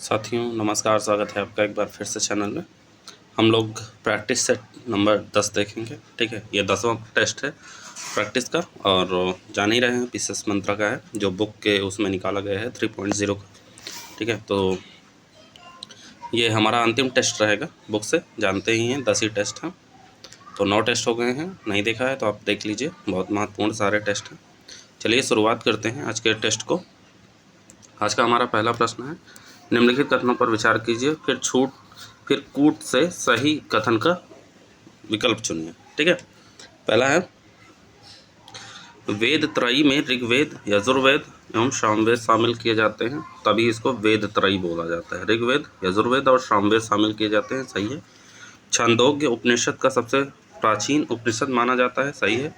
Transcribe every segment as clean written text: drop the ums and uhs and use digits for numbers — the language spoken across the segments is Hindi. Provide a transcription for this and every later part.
साथियों नमस्कार, स्वागत है आपका एक बार फिर से चैनल में। हम लोग प्रैक्टिस सेट नंबर 10 देखेंगे। ठीक है, ये 10वां टेस्ट है प्रैक्टिस का और जान ही रहे हैं पीसेस मंत्रा का है जो बुक के उसमें निकाला गया है 3.0 का। ठीक है, तो ये हमारा अंतिम टेस्ट रहेगा बुक से, जानते ही हैं 10 ही टेस्ट हैं। तो 9 टेस्ट हो गए हैं, नहीं देखा है तो आप देख लीजिए, बहुत महत्वपूर्ण सारे टेस्ट हैं। चलिए शुरुआत करते हैं आज के टेस्ट को। आज का हमारा पहला प्रश्न है, निम्नलिखित कथनों पर विचार कीजिए, फिर कूट से सही कथन का विकल्प चुनिए। ठीक है, पहला है वेद त्रयी में ऋग्वेद, यजुर्वेद एवं सामवेद शामिल किए जाते हैं, तभी इसको वेद त्रयी बोला जाता है। ऋग्वेद, यजुर्वेद और सामवेद शामिल किए जाते हैं, सही है। छांदोग्य उपनिषद का सबसे प्राचीन उपनिषद माना जाता है, सही है।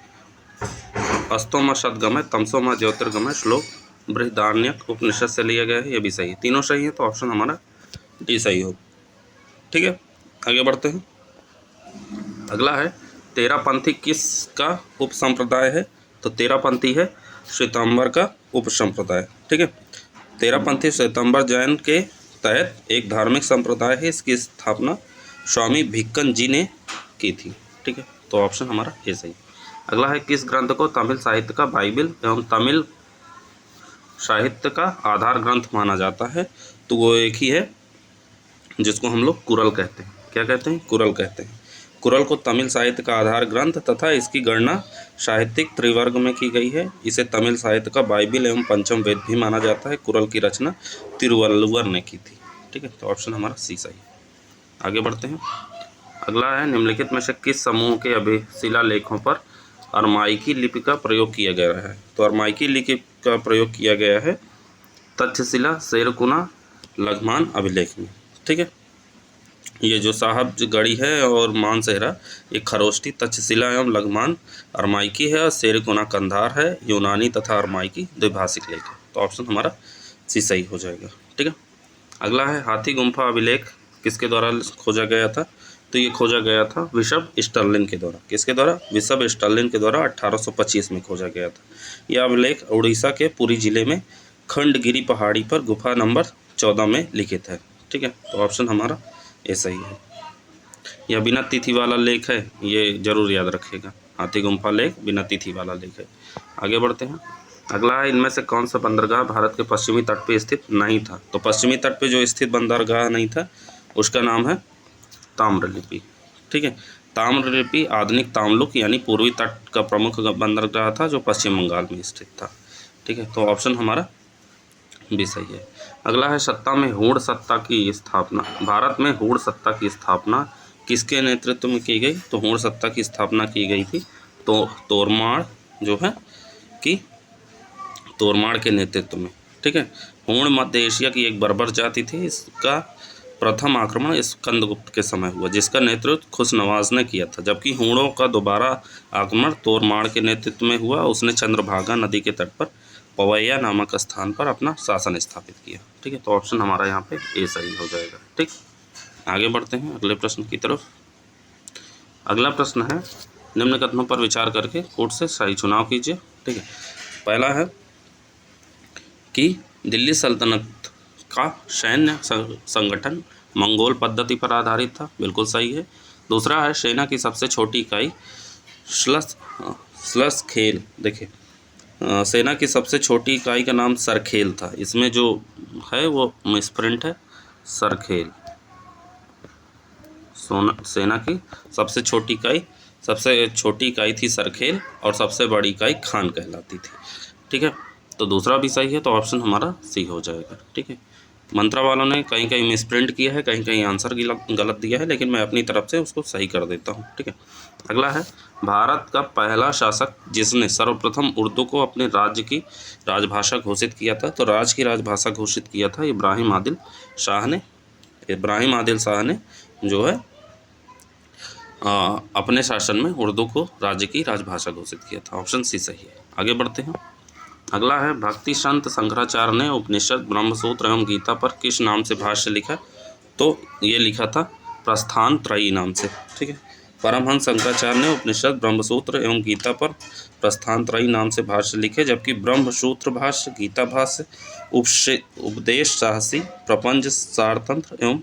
अस्तोमा सद्गमय तमसोमा ज्योतिर्गमय श्लोक बृहदारण्यक उपनिषद से लिया गया है, ये भी सही है। तीनों सही है, तो ऑप्शन हमारा डी सही हो। ठीक है, आगे बढ़ते हैं। अगला है तेरापंथी किसका उपसंप्रदाय है? तो तेरापंथी है श्वेतांबर का उपसंप्रदाय। ठीक है, तेरापंथी श्वेतांबर जैन के तहत एक धार्मिक संप्रदाय है, इसकी स्थापना स्वामी भिक्कन जी ने की थी। ठीक है, तो ऑप्शन हमारा ए सही। अगला है किस ग्रंथ को तमिल साहित्य का बाइबिल एवं तमिल साहित्य का आधार ग्रंथ माना जाता है? तो वो एक ही है जिसको हम लोग कुरल कहते हैं। क्या कहते हैं? कुरल कहते हैं। कुरल को तमिल साहित्य का आधार ग्रंथ तथा इसकी गणना साहित्यिक त्रिवर्ग में की गई है। इसे तमिल साहित्य का बाइबिल एवं पंचम वेद भी माना जाता है। कुरल की रचना तिरुवल्लुवर ने की थी। ठीक है, तो ऑप्शन हमारा सी सही। आगे बढ़ते हैं। अगला है निम्नलिखित में से किस समूह के अभिशिलालेखों पर अरमाइकी लिपि का प्रयोग किया गया है? तो अरमाइकी लिपि का प्रयोग किया गया है तक्षशिला, शेरकुना, लघमान अभिलेख में। ठीक है, ये जो साहब गढ़ी है और मानसेहरा, ये खरोष्टी, तक्षशिला एवं लघमान अरमाइकी है और शेरकुना कंधार है, यूनानी तथा अरमाइकी द्विभाषिक लेख है। तो ऑप्शन हमारा सी सही हो जाएगा। ठीक है, अगला है हाथी गुम्फा अभिलेख किसके द्वारा खोजा गया था? तो ये खोजा गया था बिशप स्टर्लिन के द्वारा। किसके द्वारा? बिशप स्टर्लिन के द्वारा 1825 में खोजा गया था। यह अभिलेख उड़ीसा के पुरी जिले में खंडगिरी पहाड़ी पर गुफा नंबर 14 में लिखित है। ठीक है, तो ऑप्शन हमारा ए सही है। यह बिना तिथि वाला लेख है, ये जरूर याद रखिएगा। हाथी गुम्फा लेख बिना तिथि वाला लेख है। आगे बढ़ते हैं। अगला है इनमें से कौन सा बंदरगाह भारत के पश्चिमी तट पर स्थित नहीं था? तो पश्चिमी तट पर जो स्थित बंदरगाह नहीं था उसका नाम है ताम्रलिपि। ठीक है, ताम्रलिपि आधुनिक तामलुक यानी पूर्वी तट का प्रमुख बंदरगाह था जो पश्चिम बंगाल में स्थित था। ठीक है, तो ऑप्शन हमारा भी सही है। अगला है सत्ता में हूण सत्ता की स्थापना, भारत में हूण सत्ता की स्थापना किसके नेतृत्व में की गई? तो हूण सत्ता की स्थापना की गई थी तो तोरमाड़ जो है कि तोरमाड़ के नेतृत्व में। ठीक है, हूण मध्य एशिया की एक बर्बर जाति थी। इसका प्रथम आक्रमण स्कंदगुप्त के समय हुआ जिसका नेतृत्व खुशनवाज ने किया था, जबकि हूणों का दोबारा आक्रमण तोरमाड़ के नेतृत्व में हुआ। उसने चंद्रभागा नदी के तट पर पवैया नामक स्थान पर अपना शासन स्थापित किया। ठीक है, तो ऑप्शन हमारा यहाँ पे ए सही हो जाएगा। ठीक, आगे बढ़ते हैं अगले प्रश्न की तरफ। अगला प्रश्न है निम्न कथनों पर विचार करके कोर्ट से सही चुनाव कीजिए। ठीक है, पहला है कि दिल्ली सल्तनत का सैन्य संगठन मंगोल पद्धति पर आधारित था, बिल्कुल सही है। दूसरा है सेना की सबसे छोटी इकाई स्लस खेल। देखिए, सेना की सबसे छोटी इकाई का नाम सरखेल था, इसमें जो है वो मिसप्रिंट है सरखेल। सेना की सबसे छोटी इकाई थी सरखेल और सबसे बड़ी इकाई खान कहलाती थी। ठीक है, तो दूसरा भी सही है, तो ऑप्शन हमारा सी हो जाएगा। ठीक है, मंत्रा वालों ने कहीं कहीं मिसप्रिंट किया है, कहीं कहीं आंसर गलत दिया है, लेकिन मैं अपनी तरफ से उसको सही कर देता हूँ। ठीक है, अगला है भारत का पहला शासक जिसने सर्वप्रथम उर्दू को अपने राज्य की राजभाषा घोषित किया था? तो राज्य की राजभाषा घोषित किया था इब्राहिम आदिल शाह ने। इब्राहिम आदिल शाह ने जो है अपने शासन में उर्दू को राज्य की राजभाषा घोषित किया था। ऑप्शन सी सही है। आगे बढ़ते हैं। अगला है भक्ति संत शंकराचार्य ने उपनिषद, ब्रह्मसूत्र एवं गीता पर किस नाम से भाष्य लिखा? तो ये लिखा था प्रस्थान त्रयी नाम से। ठीक है, परमहंस शंकराचार्य ने उपनिषद, ब्रह्मसूत्र एवं गीता पर प्रस्थानत्रयी नाम से भाष्य लिखे, जबकि ब्रह्मसूत्र भाष्य, गीता भाष्य, उपदेश साहसी, प्रपंच सारतंत्र एवं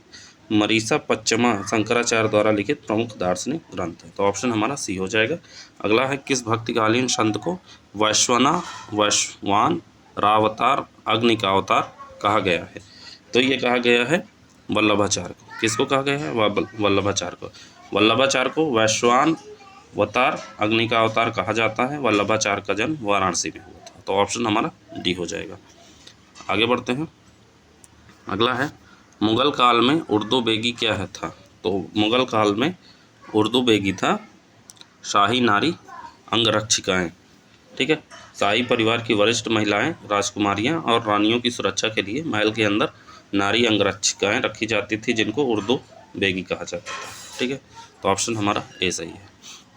मरीसा पच्चमा शंकराचार्य द्वारा लिखित प्रमुख दार्शनिक ग्रंथ है। तो ऑप्शन हमारा सी हो जाएगा। अगला है, किस भक्तिकालीन संत को वैश्वान रावतार अग्नि का अवतार कहा गया है? तो ये कहा गया है वल्लभाचार्य को। किसको कहा गया है? वल्लभाचार्य को। वल्लभाचार्य को वैश्वान अवतार अग्नि का अवतार कहा जाता है। वल्लभाचार्य का जन्म वाराणसी में हुआ था। तो ऑप्शन हमारा डी हो जाएगा। आगे बढ़ते हैं। अगला है, मुगल काल में उर्दू बेगी क्या है था? तो मुगल काल में उर्दू बेगी था शाही नारी अंगरक्षिकाएँ। ठीक है, शाही परिवार की वरिष्ठ महिलाएं, राजकुमारियां और रानियों की सुरक्षा के लिए महल के अंदर नारी अंगरक्षिकाएं रखी जाती थी, जिनको उर्दू बेगी कहा जाता था। ठीक है, तो ऑप्शन हमारा ए सही है।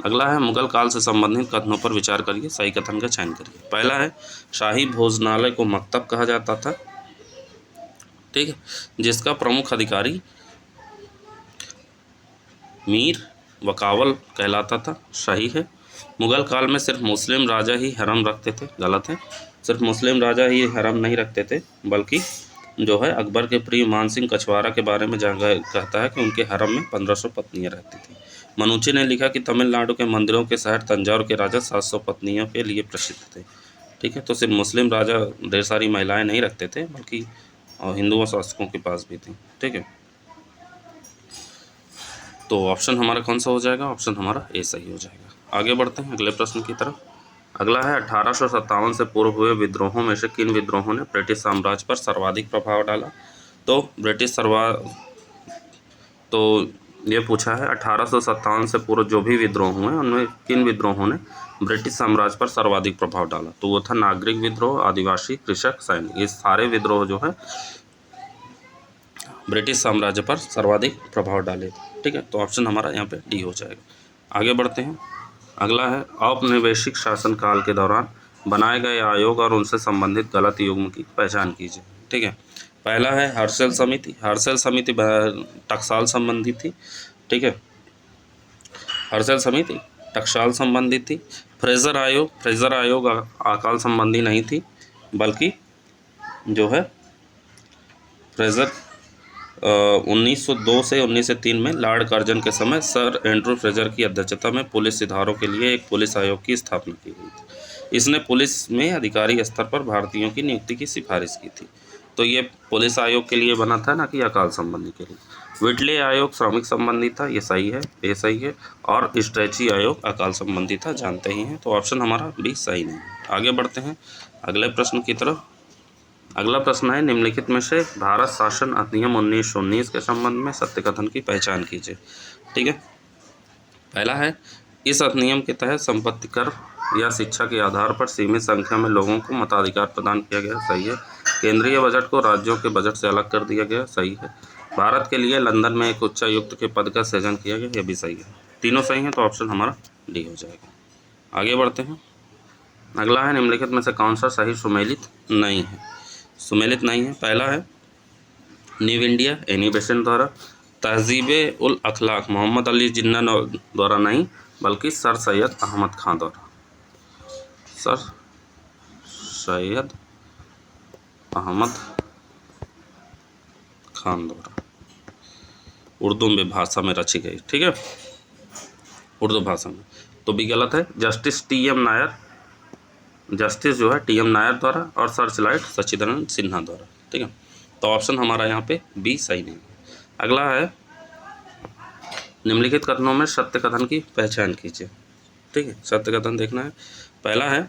अगला है, मुगल काल से संबंधित कथनों पर विचार करिए, सही कथन का चयन करिए। पहला है, शाही भोजनालय को मकतब कहा जाता था। ठीक है, जिसका प्रमुख अधिकारी मीर वकावल कहलाता था। सही है। मुगल काल में सिर्फ मुस्लिम राजा ही हरम रखते थे। गलत है, सिर्फ मुस्लिम राजा ही हरम नहीं रखते थे, बल्कि जो है अकबर के प्रिय मानसिंह कछवारा के बारे में जहाँ कहता है कि उनके हरम में 1500 पत्नियां रहती थी। मनुची ने लिखा कि तमिलनाडु के मंदिरों के शहर तंजौर के राजा 700 पत्नियों के लिए प्रसिद्ध थे। ठीक है, तो सिर्फ मुस्लिम राजा ढेर सारी महिलाएं नहीं रखते थे, बल्कि हिंदुओं शासकों के पास भी थी। ठीक है, तो ऑप्शन हमारा कौन सा हो जाएगा? ऑप्शन हमारा ए सही हो जाएगा। आगे बढ़ते हैं अगले प्रश्न की तरफ। अगला है, 1857 से पूर्व हुए विद्रोहों में से किन विद्रोहों ने ब्रिटिश साम्राज्य पर सर्वाधिक प्रभाव डाला? तो ये पूछा है 1857 से पूर्व जो भी विद्रोह हुए उनमें किन विद्रोहों ने ब्रिटिश साम्राज्य पर सर्वाधिक प्रभाव डाला? तो वो था नागरिक विद्रोह, आदिवासी, कृषक, सैनिक। ये सारे विद्रोह जो है ब्रिटिश साम्राज्य पर सर्वाधिक प्रभाव डाले। ठीक है, तो ऑप्शन हमारा यहाँ पे डी हो जाएगा। आगे बढ़ते हैं। अगला है, औपनिवेशिक शासनकाल के दौरान बनाए गए आयोग और उनसे संबंधित गलत युग्म की पहचान कीजिए। ठीक है, पहला है हर्षल समिति। हर्षल समिति टकसाल संबंधी थी। ठीक है, हर्षल समिति टकसाल संबंधी थी। फ्रेजर आयोग अकाल संबंधी नहीं थी, बल्कि जो है फ्रेजर 1902 से 1903 में लॉर्ड कर्जन के समय सर एंड्रू फ्रेजर की अध्यक्षता में पुलिस सुधारों के लिए एक पुलिस आयोग की स्थापना की गई थी। इसने पुलिस में अधिकारी स्तर पर भारतीयों की नियुक्ति की सिफारिश की थी। तो ये पुलिस आयोग के लिए बना था, ना कि अकाल संबंधी के लिए। विटले आयोग श्रमिक संबंधी था, ये सही है, ये सही है। और स्ट्रेची आयोग अकाल संबंधी था, जानते ही हैं। तो ऑप्शन हमारा बी सही नहीं है। आगे बढ़ते हैं अगले प्रश्न की तरफ। अगला प्रश्न है, निम्नलिखित में से भारत शासन अधिनियम 1919 के संबंध में सत्य कथन की पहचान कीजिए। ठीक है, पहला है, इस अधिनियम के तहत संपत्ति कर या शिक्षा के आधार पर सीमित संख्या में लोगों को मताधिकार प्रदान किया गया। सही है। केंद्रीय बजट को राज्यों के बजट से अलग कर दिया गया। सही है। भारत के लिए लंदन में एक उच्चायुक्त के पद का सृजन किया गया। यह भी सही है। तीनों सही हैं, तो ऑप्शन हमारा डी हो जाएगा। आगे बढ़ते हैं। अगला है, निम्नलिखित में से कौन सा सही सुमेलित नहीं है? सुमेलित नहीं है। पहला है, न्यू इंडिया एनी बेसेंट द्वारा। तहजीब उल अखलाक मोहम्मद अली जिन्ना द्वारा नहीं, बल्कि सर सैयद अहमद खान द्वारा। सर सैयद अहमद खान द्वारा उर्दू में भाषा में रची गई। ठीक है, उर्दू भाषा में। तो भी गलत है। जस्टिस जो है टी एम नायर द्वारा और सर्चलाइट सच्चिदानंद सिन्हा द्वारा। ठीक है, तो ऑप्शन हमारा यहाँ पे बी सही नहीं है। अगला है, निम्नलिखित कथनों में सत्य कथन की पहचान कीजिए। ठीक है, सत्य कथन देखना है। पहला है,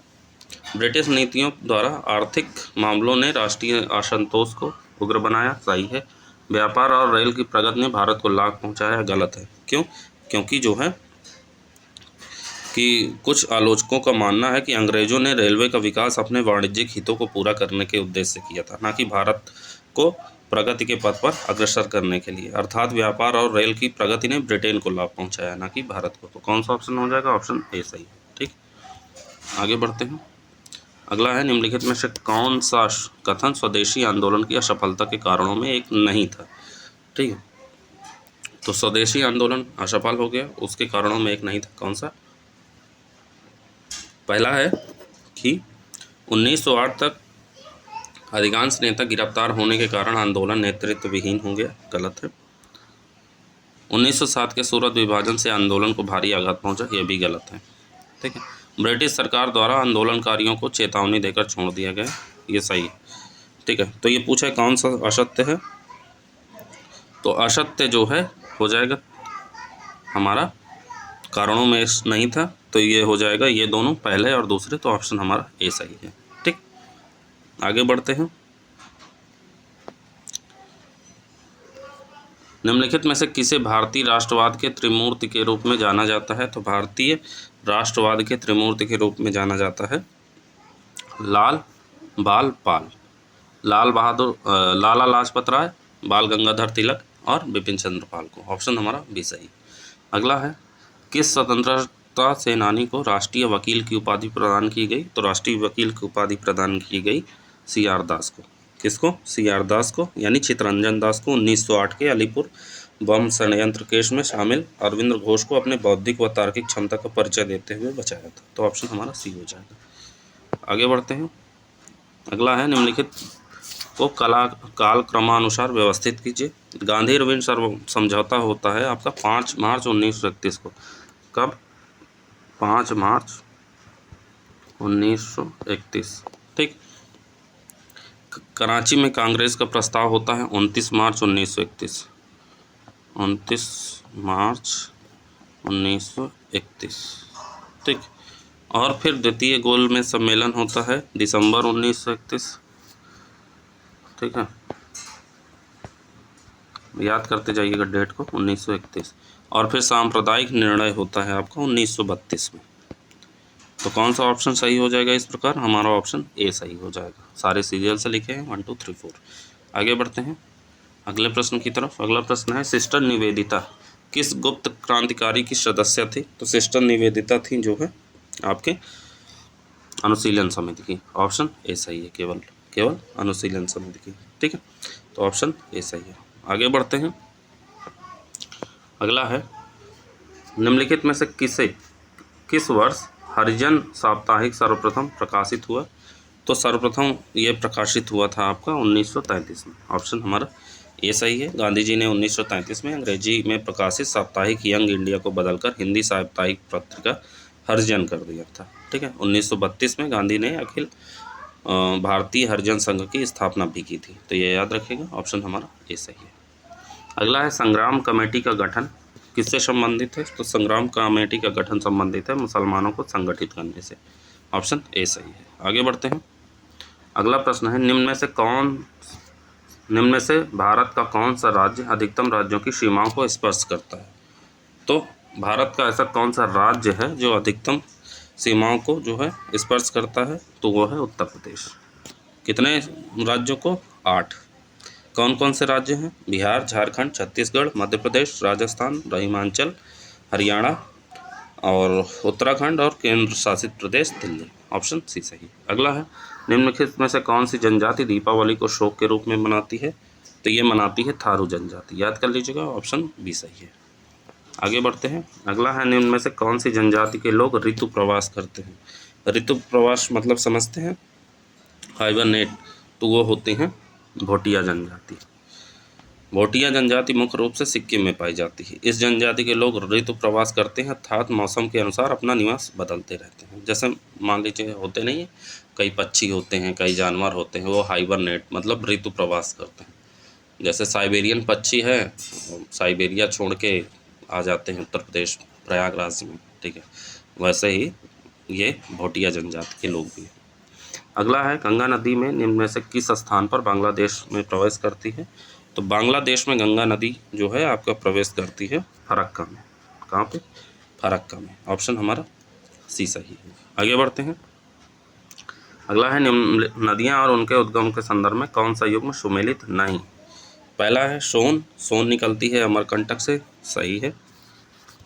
ब्रिटिश नीतियों द्वारा आर्थिक मामलों ने राष्ट्रीय असंतोष को उग्र बनाया। सही है। व्यापार और रेल की प्रगति ने भारत को लाभ पहुंचाया। गलत है। क्यों? क्योंकि जो है कि कुछ आलोचकों का मानना है कि अंग्रेजों ने रेलवे का विकास अपने वाणिज्यिक हितों को पूरा करने के उद्देश्य से किया था, ना कि भारत को प्रगति के पथ पर अग्रसर करने के लिए। अर्थात व्यापार और रेल की प्रगति ने ब्रिटेन को लाभ पहुंचाया, ना कि भारत को। तो कौन सा ऑप्शन हो जाएगा? ऑप्शन ए सही है। ठीक, आगे बढ़ते हैं। अगला है, निम्नलिखित में से कौन सा कथन स्वदेशी आंदोलन की असफलता के कारणों में एक नहीं था? ठीक है, तो स्वदेशी आंदोलन असफल हो गया, उसके कारणों में एक नहीं था, कौन सा? पहला है कि 1908 तक अधिकांश नेता गिरफ्तार होने के कारण आंदोलन नेतृत्व विहीन हो गया, गलत है। 1907 के सूरत विभाजन से आंदोलन को भारी आघात पहुंचा, यह भी गलत है, ठीक है। ब्रिटिश सरकार द्वारा आंदोलनकारियों को चेतावनी देकर छोड़ दिया गया, ये सही है, ठीक है। तो ये पूछा कौन सा असत्य है, तो असत्य जो है हो जाएगा हमारा कारणों में नहीं था, तो ये हो जाएगा ये दोनों पहले और दूसरे, तो ऑप्शन हमारा ए सही है, ठीक। आगे बढ़ते हैं। निम्नलिखित में से किसे भारतीय राष्ट्रवाद के त्रिमूर्ति के रूप में जाना जाता है, तो भारतीय राष्ट्रवाद के त्रिमूर्ति के रूप में जाना जाता है लाल बाल पाल, लाल बहादुर लाला लाजपत राय, बाल गंगाधर तिलक और बिपिन चंद्र पाल को, ऑप्शन हमारा बी सही। अगला है किस स्वतंत्रता सेनानी को राष्ट्रीय वकील की उपाधि प्रदान की गई, तो राष्ट्रीय वकील की उपाधि प्रदान की गई CR दास को, किसको? CR दास को, यानी चित्तरंजन दास को 1908 के अलीपुर बम षड्यंत्र केस में शामिल अरविंद घोष को अपने बौद्धिक व तार्किक क्षमता का परिचय देते हुए बचाया था, तो ऑप्शन हमारा सी हो जाएगा। आगे बढ़ते हैं। अगला है निम्नलिखित को काल क्रमानुसार व्यवस्थित कीजिए। गांधी इरविन समझौता होता है आपका 5 मार्च 1931 को, कब? 5 मार्च 1931, ठीक। कराची में कांग्रेस का प्रस्ताव होता है 29 मार्च 1931, 29 मार्च 1931, ठीक। और फिर द्वितीय गोल में सम्मेलन होता है दिसंबर 1931, ठीक है, याद करते जाइएगा डेट को, 1931। और फिर सांप्रदायिक निर्णय होता है आपका 1932 में। तो कौन सा ऑप्शन सही हो जाएगा? इस प्रकार हमारा ऑप्शन ए सही हो जाएगा। सारे सीरियल से लिखे हैं 1 2 3 4। आगे बढ़ते हैं अगले प्रश्न की तरफ। अगला प्रश्न है सिस्टर निवेदिता किस गुप्त क्रांतिकारी की सदस्य थी? तो सिस्टर निवेदिता थी जो है आपके अनुशीलन समिति की, ऑप्शन ए सही है, केवल अनुशीलन समिति की, ठीक है। तो ऑप्शन ए सही है। आगे बढ़ते हैं। अगला है निम्नलिखित में से किस वर्ष हरिजन साप्ताहिक सर्वप्रथम प्रकाशित हुआ? तो सर्वप्रथम ये प्रकाशित हुआ था आपका 1933 में, ऑप्शन हमारा ए सही है। गांधी जी ने 1933 में अंग्रेजी में प्रकाशित साप्ताहिक यंग इंडिया को बदलकर हिंदी साप्ताहिक पत्रिका हरिजन कर दिया था, ठीक है। 1932 में गांधी ने अखिल भारतीय हरिजन संघ की स्थापना भी की थी, तो ये याद रखिएगा, ऑप्शन हमारा ए सही है। अगला है संग्राम कमेटी का गठन किससे संबंधित है? तो संग्राम कमेटी का गठन संबंधित है मुसलमानों को संगठित करने से, ऑप्शन ए सही है। आगे बढ़ते हैं। अगला प्रश्न है निम्न में से भारत का कौन सा राज्य अधिकतम राज्यों की सीमाओं को स्पर्श करता है? तो भारत का ऐसा कौन सा राज्य है जो अधिकतम सीमाओं को जो है स्पर्श करता है? तो वो है उत्तर प्रदेश। कितने राज्यों को? 8। कौन कौन से राज्य हैं? बिहार, झारखंड, छत्तीसगढ़, मध्य प्रदेश, राजस्थान, हिमाचल, हरियाणा और उत्तराखंड और केंद्र शासित प्रदेश दिल्ली, ऑप्शन सी सही। अगला है निम्नलिखित में से कौन सी जनजाति दीपावली को शोक के रूप में मनाती है? तो ये मनाती है थारू जनजाति, याद कर लीजिएगा, ऑप्शन बी सही है। आगे बढ़ते हैं। अगला है निम्न में से कौन सी जनजाति के लोग ऋतु प्रवास करते हैं? ऋतु प्रवास मतलब समझते हैं? हाइबरनेट, तो वो होते हैं भोटिया जनजाति। भोटिया जनजाति मुख्य रूप से सिक्किम में पाई जाती है। इस जनजाति के लोग ऋतु प्रवास करते हैं अर्थात मौसम के अनुसार अपना निवास बदलते रहते हैं। जैसे मान लीजिए होते नहीं है, कई पक्षी होते हैं, कई जानवर होते हैं, वो हाइबरनेट मतलब ऋतु प्रवास करते हैं। जैसे साइबेरियन पक्षी है, साइबेरिया छोड़ के आ जाते हैं उत्तर प्रदेश प्रयागराज में, ठीक है, वैसे ही ये भोटिया जनजाति के लोग भी हैं। अगला है गंगा नदी में निम्न में से किस स्थान पर बांग्लादेश में प्रवेश करती है? तो बांग्लादेश में गंगा नदी जो है आपका प्रवेश करती है फरक्का में। कहाँ पे? फरक्का में, ऑप्शन हमारा सी सही है। आगे बढ़ते हैं। अगला है निम्न नदियाँ और उनके उद्गम के संदर्भ में कौन सा युग्म सुमेलित नहीं? पहला है सोन निकलती है अमरकंटक से, सही है,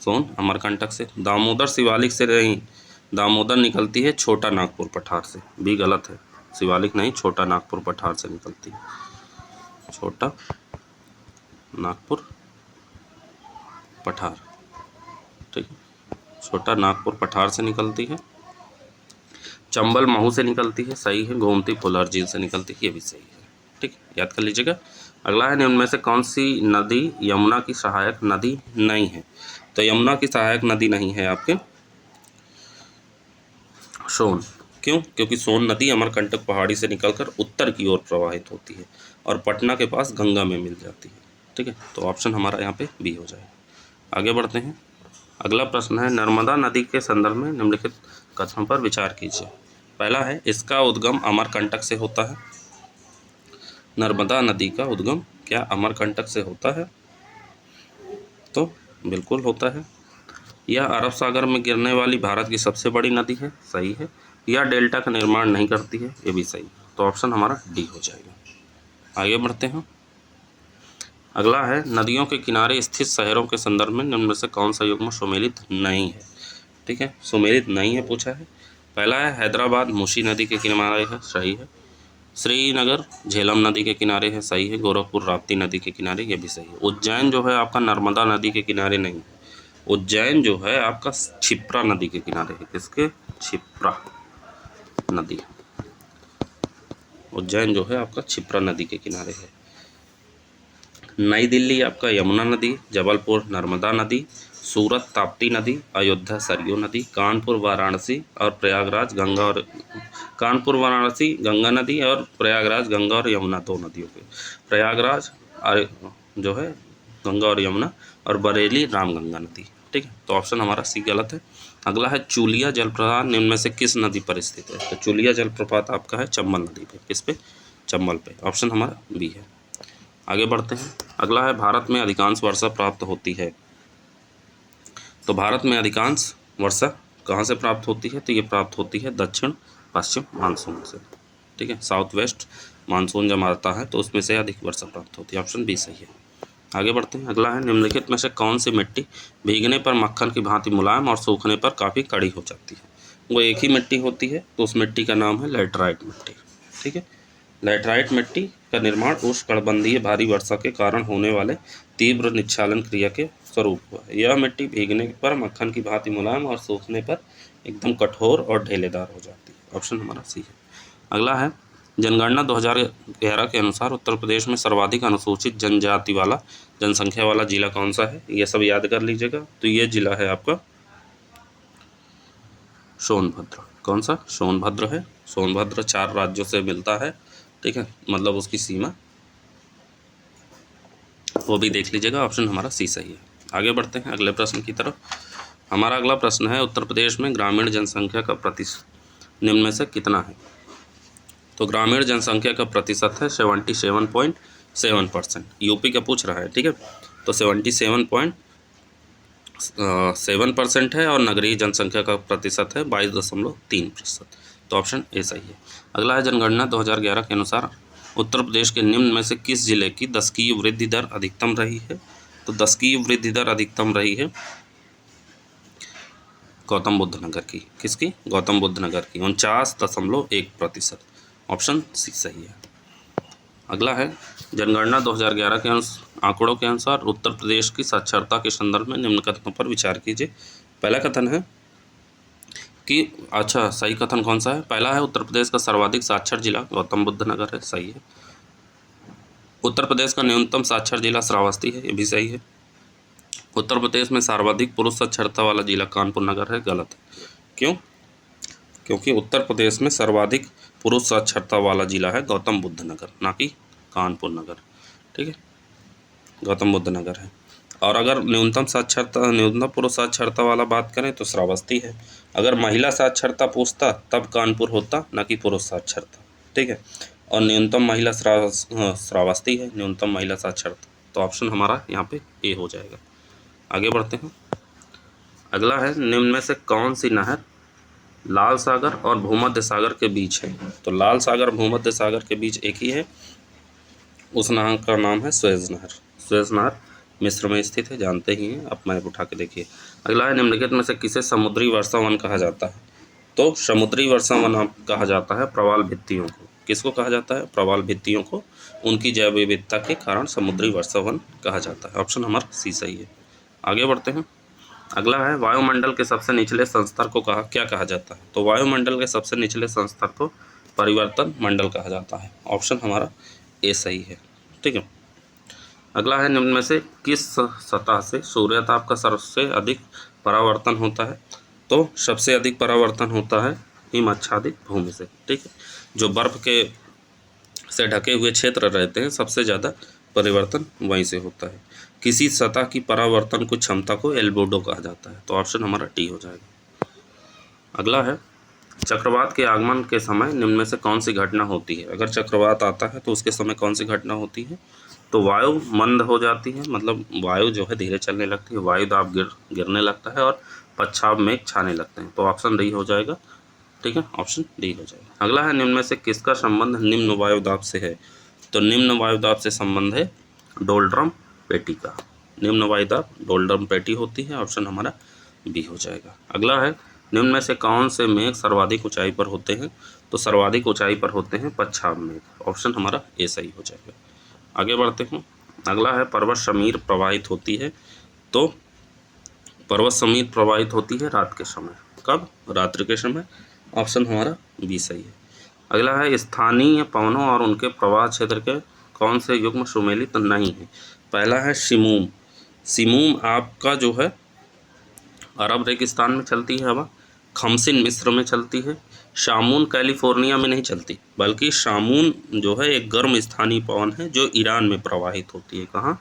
सोन अमरकंटक से। दामोदर शिवालिक से नहीं, दामोदर निकलती है छोटा नागपुर पठार से, भी गलत है, शिवालिक नहीं छोटा नागपुर पठार से निकलती है, छोटा नागपुर पठार, ठीक है। छोटा नागपुर पठार से निकलती है। चंबल महू से निकलती है, सही है। गोमती कोलार झील से निकलती है, ये भी सही है, ठीक, याद कर लीजिएगा। अगला है निम्न में से कौन सी नदी यमुना की सहायक नदी नहीं है? तो यमुना की सहायक नदी नहीं है आपके सोन। क्यों? क्योंकि सोन नदी अमरकंटक पहाड़ी से निकलकर उत्तर की ओर प्रवाहित होती है और पटना के पास गंगा में मिल जाती है, ठीक है। तो ऑप्शन हमारा यहाँ पे बी हो जाएगा। आगे बढ़ते हैं। अगला प्रश्न है नर्मदा नदी के संदर्भ में निम्नलिखित कथनों पर विचार कीजिए। पहला है इसका उद्गम अमरकंटक से होता है। नर्मदा नदी का उद्गम क्या अमरकंटक से होता है? तो बिल्कुल होता है। यह अरब सागर में गिरने वाली भारत की सबसे बड़ी नदी है, सही है। यह डेल्टा का निर्माण नहीं करती है, ये भी सही। तो ऑप्शन हमारा डी हो जाएगा। आगे बढ़ते हैं। अगला है नदियों के किनारे स्थित शहरों के संदर्भ में निम्न में से कौन सा युग्म सुमेलित नहीं है? ठीक है, सुमेलित नहीं है पूछा है। पहला है हैदराबाद मूसी नदी के किनारे है, सही है। श्रीनगर झेलम नदी के किनारे है, सही है। गोरखपुर राप्ती नदी के किनारे, ये भी सही है। उज्जैन जो है आपका नर्मदा नदी के किनारे नहीं है। उज्जैन जो है आपका क्षिप्रा नदी के किनारे है। किसके? क्षिप्रा नदी। उज्जैन जो है आपका क्षिप्रा नदी के किनारे है। नई दिल्ली आपका यमुना नदी, जबलपुर नर्मदा नदी, सूरत ताप्ती नदी, अयोध्या सरयू नदी, कानपुर वाराणसी और प्रयागराज गंगा और कानपुर वाराणसी गंगा नदी और प्रयागराज गंगा और यमुना, दो नदियों के। प्रयागराज जो है गंगा और यमुना और बरेली रामगंगा नदी, ठीक है। तो ऑप्शन हमारा सी गलत है। अगला है चूलिया जलप्रपात निम्न में से किस नदी पर स्थित है? तो चूलिया जलप्रपात आपका है चंबल नदी पे। किस पे? चंबल पे। ऑप्शन हमारा बी है। आगे बढ़ते हैं। अगला है भारत में अधिकांश वर्षा प्राप्त होती है। तो भारत में अधिकांश वर्षा कहाँ से प्राप्त होती है? तो ये प्राप्त होती है दक्षिण पश्चिम मानसून से, ठीक है। साउथ वेस्ट मानसून जब आता है तो उसमें से अधिक वर्षा प्राप्त होती है। ऑप्शन बी सही है। आगे बढ़ते हैं। अगला है निम्नलिखित में से कौन सी मिट्टी भीगने पर मक्खन की भांति मुलायम और सूखने पर काफ़ी कड़ी हो जाती है? वो एक ही मिट्टी होती है, तो उस मिट्टी का नाम है लैटराइट मिट्टी, ठीक है। लैटराइट मिट्टी का निर्माण उष्णकटिबंधीय भारी वर्षा के कारण होने वाले तीव्र निक्षालन क्रिया के स्वरूप हुआ है। यह मिट्टी भीगने पर मक्खन की भांति मुलायम और सूखने पर एकदम कठोर और ढेलेदार हो जाती है। ऑप्शन हमारा सी है। अगला है जनगणना 2011 के अनुसार उत्तर प्रदेश में सर्वाधिक अनुसूचित जनजाति वाला जनसंख्या वाला जिला कौन सा है? ये सब याद कर लीजिएगा। तो ये जिला है आपका सोनभद्र। कौन सा? सोनभद्र है। सोनभद्र 4 राज्यों से मिलता है, ठीक है, मतलब उसकी सीमा, वो भी देख लीजिएगा। ऑप्शन हमारा सी सही है। आगे बढ़ते हैं अगले प्रश्न की तरफ। हमारा अगला प्रश्न है उत्तर प्रदेश में ग्रामीण जनसंख्या का प्रतिशत निम्न में से कितना है? तो ग्रामीण जनसंख्या का प्रतिशत है 77.7%। यूपी का पूछ रहा है, ठीक है। तो 77.7% है और नगरीय जनसंख्या का प्रतिशत है 22.3%। तो ऑप्शन ए सही है। अगला है जनगणना 2011 के अनुसार उत्तर प्रदेश के निम्न में से किस जिले की दशकीय वृद्धि दर अधिकतम रही है? तो दशकीय वृद्धि दर अधिकतम रही है गौतम बुद्ध नगर की। किसकी? गौतम बुद्ध नगर की 49.1%। ऑप्शन सी सही है। अगला है जनगणना 2011 के आंकड़ों के अनुसार उत्तर प्रदेश की साक्षरता के संदर्भ में निम्न कथनों पर विचार कीजिए। पहला कथन है कि सही कथन कौन सा है? पहला है उत्तर प्रदेश का सर्वाधिक साक्षर जिला गौतम बुद्ध नगर है, सही है। उत्तर प्रदेश का न्यूनतम साक्षर जिला श्रावस्ती है, ये भी सही है। उत्तर प्रदेश में सर्वाधिक पुरुष साक्षरता वाला जिला कानपुर नगर है, गलत है। क्यों? क्योंकि उत्तर प्रदेश में सर्वाधिक पुरुष साक्षरता वाला जिला है गौतम बुद्ध नगर, ना कि कानपुर नगर, ठीक है। गौतम बुद्ध नगर है। और अगर न्यूनतम पुरुष साक्षरता वाला बात करें तो श्रावस्ती है। अगर महिला साक्षरता पूछता तब कानपुर होता, ना कि पुरुष साक्षरता, ठीक है। और न्यूनतम महिला श्रावस्ती है, न्यूनतम महिला साक्षरता। तो ऑप्शन हमारा यहाँ पे ए हो जाएगा। आगे बढ़ते हैं। अगला है निम्न में से कौन सी नहर लाल सागर और भूमध्य सागर के बीच है? तो लाल सागर भूमध्य सागर के बीच एक ही है, उस नहर का नाम है स्वेज नहर। स्वेज नहर मिस्र में स्थित है, जानते ही हैं आप, मैप उठा के देखिए। अगला है निम्नलिखित में से किसे समुद्री वर्षा वन कहा जाता है? तो समुद्री वर्षा वन कहा जाता है प्रवाल भित्तियों को। किसको कहा जाता है? प्रवाल भित्तियों को। उनकी जैव विविधता के कारण समुद्री वर्षा वन कहा जाता है। ऑप्शन हमारा सी सही है। आगे बढ़ते हैं। अगला है वायुमंडल के सबसे निचले संस्तर को क्या कहा जाता है? तो वायुमंडल के सबसे निचले संस्तर को परिवर्तन मंडल कहा जाता है। ऑप्शन हमारा ए सही है। ठीक है। अगला है निम्न में से किस सतह से सूर्य ताप का सबसे अधिक परावर्तन होता है? तो सबसे अधिक परावर्तन होता है हिम आच्छादित भूमि से। ठीक है। जो बर्फ के से ढके हुए क्षेत्र रहते हैं सबसे ज़्यादा परिवर्तन वहीं से होता है। किसी सतह की परावर्तन को क्षमता को एल्बेडो कहा जाता है। तो ऑप्शन हमारा टी हो जाएगा। अगला है चक्रवात के आगमन के समय निम्न में से कौन सी घटना होती है? अगर चक्रवात आता है तो उसके समय कौन सी घटना होती है? तो वायु मंद हो जाती है, मतलब वायु जो है धीरे चलने लगती है, वायु दाब गिरने लगता है और पच्छाव मेघ छाने लगते हैं। तो ऑप्शन डी हो जाएगा। ठीक है, ऑप्शन डी हो जाएगा। अगला है निम्न में से किसका संबंध निम्न वायुदाब से है? तो निम्न वायुदाब से संबंध है डोलड्रम पेटी का। निम्न वायुदाब डोलड्रम पेटी होती है। ऑप्शन हमारा बी हो जाएगा। अगला है निम्न में से कौन से मेघ सर्वाधिक ऊंचाई पर होते हैं? तो सर्वाधिक ऊंचाई पर होते हैं पच्छाव मेघ। ऑप्शन हमारा ए सही हो जाएगा। आगे बढ़ते हैं। अगला है पर्वत समीर प्रवाहित होती है। तो पर्वत समीर प्रवाहित होती है रात के समय। कब? रात्रि के समय। ऑप्शन हमारा बी सही है। अगला है स्थानीय पवनों और उनके प्रवाह क्षेत्र के कौन से युग्म सुमेलित नहीं है? पहला है शिमूम। शिमूम आपका जो है अरब रेगिस्तान में चलती है हवा, खमसिन मिस्र में चलती है, शामून कैलिफोर्निया में नहीं चलती, बल्कि शामून जो है एक गर्म स्थानीय पवन है जो ईरान में प्रवाहित होती है। कहाँ?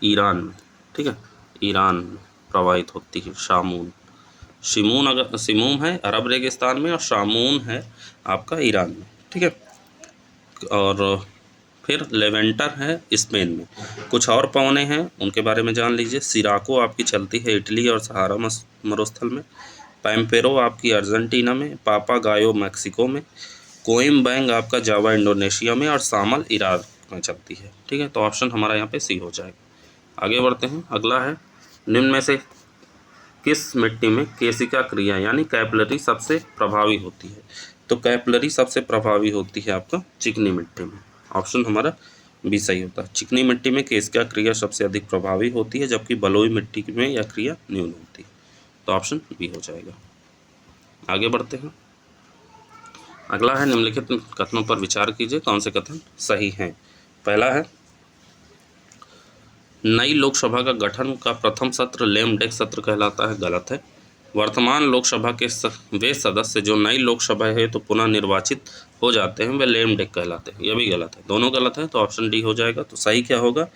ईरान में। ठीक है, ईरान में प्रवाहित होती है शामून। शिमून अगर शिमूम है अरब रेगिस्तान में और शामून है आपका ईरान में। ठीक है। और फिर लेवेंटर है स्पेन में। कुछ और पवनें हैं उनके बारे में जान लीजिए। सिराको आपकी चलती है इटली और सहारा मरुस्थल में, पैम्पेरो आपकी अर्जेंटीना में, पापागायो मैक्सिको में, कोइम्बैंग आपका जावा इंडोनेशिया में और सामल इराक में चलती है। ठीक है, तो ऑप्शन हमारा यहाँ पे सी हो जाएगा। आगे बढ़ते हैं। अगला है निम्न में से किस मिट्टी में केशिका क्रिया यानी कैपिलरी सबसे प्रभावी होती है? तो कैपिलरी सबसे प्रभावी होती है आपका चिकनी मिट्टी में। ऑप्शन हमारा बी सही होता है। चिकनी मिट्टी में केशिका क्रिया सबसे अधिक प्रभावी होती है, जबकि बलुई मिट्टी में यह क्रिया न्यून होती है। तो ऑप्शन बी हो जाएगा। आगे बढ़ते हैं। अगला है निम्नलिखित कथनों पर विचार कीजिए, कौन से कथन सही हैं। पहला है नई लोकसभा का गठन का प्रथम सत्र लेम डेक सत्र कहलाता है। गलत है। वर्तमान लोकसभा के वे सदस्य जो नई लोकसभा है तो पुनः निर्वाचित हो जाते हैं वे लेम डेक कहलाते हैं। यह भी गलत है। दोनों गलत है, तो ऑप्शन डी हो जाएगा। तो सही क्या होगा?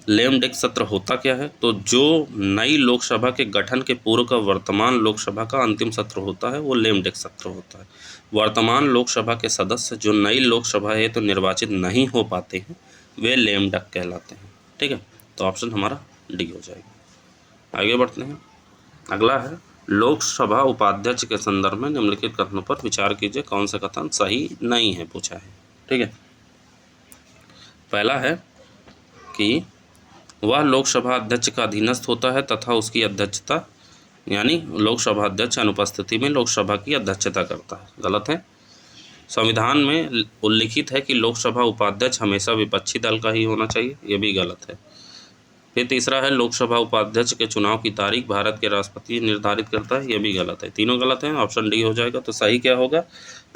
लेम डेक सत्र होता क्या है? तो जो नई लोकसभा के गठन के पूर्व का वर्तमान लोकसभा का अंतिम सत्र होता है वो लेम डेक सत्र होता है। वर्तमान लोकसभा के सदस्य जो नई लोकसभा है तो निर्वाचित नहीं हो पाते हैं वे लेम डेक कहलाते हैं। ठीक है, तो ऑप्शन हमारा डी हो जाएगा। आगे बढ़ते हैं। अगला है लोकसभा उपाध्यक्ष के संदर्भ में निम्नलिखित कथनों पर विचार कीजिए, कौन सा कथन सही नहीं है पूछा है। ठीक है, पहला है कि वह लोकसभा अध्यक्ष का अधीनस्थ होता है तथा उसकी अध्यक्षता यानी लोकसभा अध्यक्ष अनुपस्थिति में लोकसभा की अध्यक्षता करता है। गलत है। संविधान में उल्लिखित है कि लोकसभा उपाध्यक्ष हमेशा विपक्षी दल का ही होना चाहिए। ये भी गलत है। फिर तीसरा है लोकसभा उपाध्यक्ष के चुनाव की तारीख भारत के राष्ट्रपति निर्धारित करता है। ये भी गलत है। तीनों गलत हैं। ऑप्शन डी हो जाएगा। तो सही क्या होगा?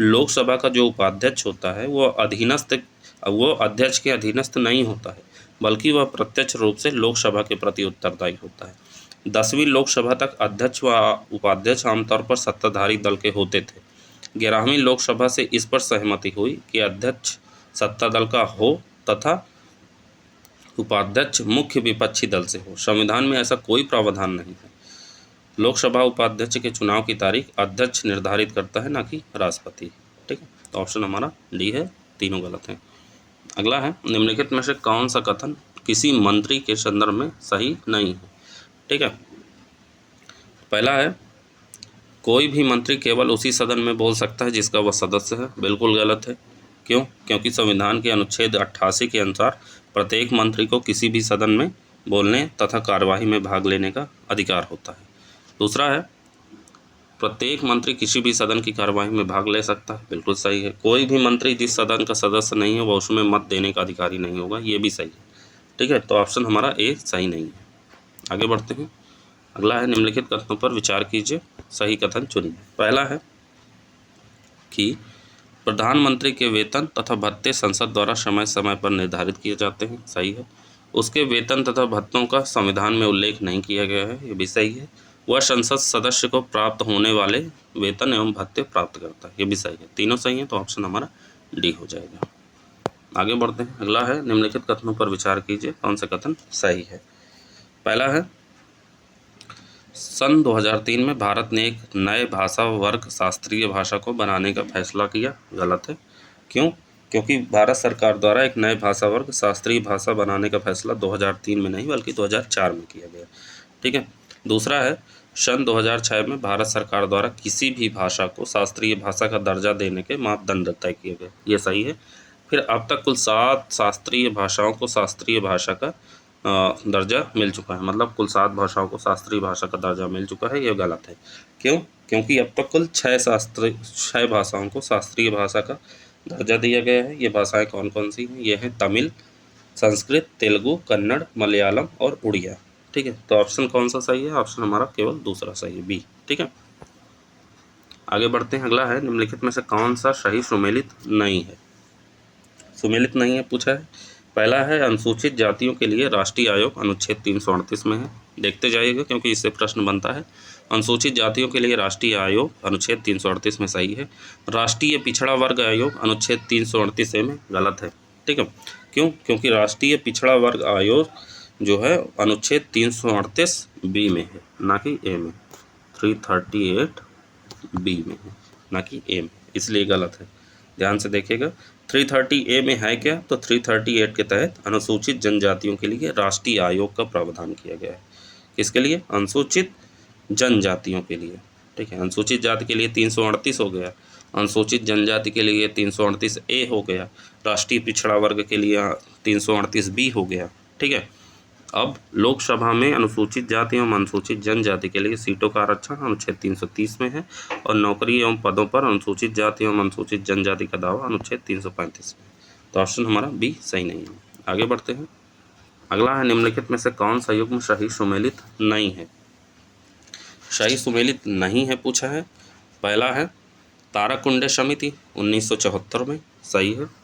लोकसभा का जो उपाध्यक्ष होता है वो अध्यक्ष के अधीनस्थ नहीं होता है, बल्कि वह प्रत्यक्ष रूप से लोकसभा के प्रति उत्तरदायी होता है। 10वीं लोकसभा तक अध्यक्ष व उपाध्यक्ष आमतौर पर सत्ताधारी दल के होते थे। 11वीं लोकसभा से इस पर सहमति हुई कि अध्यक्ष सत्ता दल का हो तथा उपाध्यक्ष मुख्य विपक्षी दल से हो। संविधान में ऐसा कोई प्रावधान नहीं है। लोकसभा उपाध्यक्ष के चुनाव की तारीख अध्यक्ष निर्धारित करता है, ना कि राष्ट्रपति। ठीक है, तो ऑप्शन हमारा डी है। तीनों गलत हैं। अगला है निम्नलिखित में से कौन सा कथन किसी मंत्री के संदर्भ में सही नहीं है? ठीक है, पहला है कोई भी मंत्री केवल उसी सदन में बोल सकता है जिसका वह सदस्य है। बिल्कुल गलत है। क्यों? क्योंकि संविधान के अनुच्छेद 88 के अनुसार प्रत्येक मंत्री को किसी भी सदन में बोलने तथा कार्यवाही में भाग लेने का अधिकार होता है। दूसरा है प्रत्येक मंत्री किसी भी सदन की कार्यवाही में भाग ले सकता है। बिल्कुल सही है। कोई भी मंत्री जिस सदन का सदस्य नहीं है वह उसमें मत देने का अधिकारी नहीं होगा। ये भी सही है। ठीक है, तो ऑप्शन हमारा ए सही नहीं है। आगे बढ़ते हैं। अगला है निम्नलिखित कथनों पर विचार कीजिए, सही कथन चुनिए। पहला है कि प्रधानमंत्री के वेतन तथा भत्ते संसद द्वारा समय समय पर निर्धारित किए जाते हैं, सही है। उसके वेतन तथा भत्तों का संविधान में उल्लेख नहीं किया गया है, ये भी सही है। वह संसद सदस्य को प्राप्त होने वाले वेतन एवं भत्ते प्राप्त करता है, ये भी सही है। तीनों सही है, तो ऑप्शन हमारा डी हो जाएगा। आगे बढ़ते हैं। अगला है निम्नलिखित कथनों पर विचार कीजिए, कौन सा कथन सही है। पहला है सन 2003 में भारत ने एक नए भाषा वर्ग शास्त्रीय भाषा को बनाने का फैसला किया, गलत है। क्यों? क्योंकि भारत सरकार द्वारा एक नए भाषा वर्ग शास्त्रीय भाषा बनाने का फैसला 2003 में नहीं बल्कि 2004 में किया गया, ठीक है। दूसरा है सन 2006 में भारत सरकार द्वारा किसी भी भाषा को शास्त्रीय भाषा का दर्जा देने के मापदंड तय किए गए, ये सही है। फिर अब तक कुल 7 शास्त्रीय भाषाओं को शास्त्रीय भाषा का दर्जा मिल चुका है, मतलब कुल 7 भाषाओं को शास्त्रीय भाषा का दर्जा मिल चुका है, ये गलत है। क्यों? क्योंकि अब तक कुल 6 भाषाओं को शास्त्रीय भाषा का दर्जा दिया गया है। ये भाषाएं कौन कौन सी हैं? ये हैं तमिल, संस्कृत, तेलुगु, कन्नड़, मलयालम और उड़िया, ठीक है। तो ऑप्शन कौन सा सही है? ऑप्शन हमारा केवल दूसरा सही है, बी, ठीक है। आगे बढ़ते हैं। अगला है निम्नलिखित में से कौन सा सही सुमेलित नहीं है? सुमेलित नहीं है पूछा है। पहला है अनुसूचित जातियों के लिए राष्ट्रीय आयोग, अनुच्छेद 338 में है। देखते जाइएगा क्योंकि इससे प्रश्न बनता है। अनुसूचित जातियों के लिए राष्ट्रीय आयोग अनुच्छेद 338 में सही है। राष्ट्रीय पिछड़ा वर्ग आयोग अनुच्छेद 338 में गलत है, ठीक है। क्यों? क्योंकि राष्ट्रीय पिछड़ा वर्ग आयोग जो है अनुच्छेद 338 बी में है, ना कि ए में। 338 बी में है, ना कि ए में, इसलिए गलत है। ध्यान से देखिएगा। 330 ए में है क्या? तो 338 के तहत अनुसूचित जनजातियों के लिए राष्ट्रीय आयोग का प्रावधान किया गया है। किसके लिए? अनुसूचित जनजातियों के लिए, ठीक है। अनुसूचित जाति के लिए 338 हो गया, अनुसूचित जनजाति के लिए 338 ए हो गया, राष्ट्रीय पिछड़ा वर्ग के लिए 338 बी हो गया, ठीक है। अब लोकसभा में अनुसूचित जाति एवं अनुसूचित जनजाति के लिए सीटों का आरक्षण अनुच्छेद 330 में है और नौकरी एवं पदों पर अनुसूचित जाति एवं अनुसूचित जनजाति का दावा अनुच्छेद 335 में। तो ऑप्शन हमारा बी सही नहीं है। आगे बढ़ते हैं। अगला है निम्नलिखित में से कौन सा युग्म सही सुमेलित नहीं है? सही सुमेलित नहीं है पूछा है। पहला है ताराकुंडे समिति 1974 में, सही है।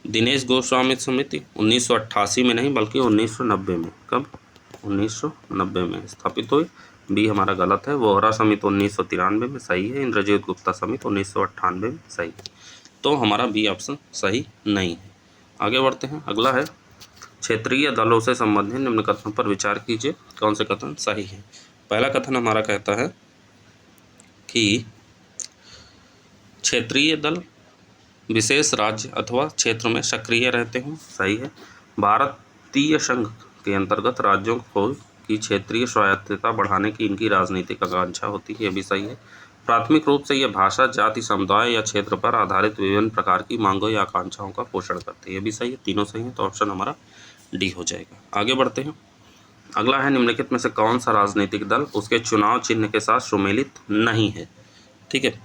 दिनेश गोस्वामी समिति 1988 में नहीं बल्कि 1990 में। कब? 1990 में स्थापित हुई, बी हमारा गलत है। वोहरा समिति 1993 में, सही है। इंद्रजीत गुप्ता समिति 1998 में, सही है। तो हमारा बी ऑप्शन सही नहीं है। आगे बढ़ते हैं। अगला है क्षेत्रीय दलों से संबंधित निम्न कथनों पर विचार कीजिए, कौन से कथन सही है। पहला कथन हमारा कहता है कि क्षेत्रीय दल विशेष राज्य अथवा क्षेत्र में सक्रिय रहते हैं, सही है। भारतीय संघ के अंतर्गत राज्यों को की क्षेत्रीय स्वायत्तता बढ़ाने की इनकी राजनीतिक आकांक्षा होती है, यह भी सही है। प्राथमिक रूप से यह भाषा, जाति, समुदाय या क्षेत्र पर आधारित विभिन्न प्रकार की मांगों या आकांक्षाओं का पोषण करती है, यह भी सही है। तीनों सही है, तो ऑप्शन हमारा डी हो जाएगा। आगे बढ़ते हैं। अगला है निम्नलिखित में से कौन सा राजनीतिक दल उसके चुनाव चिन्ह के साथ सुमेलित नहीं है, ठीक है।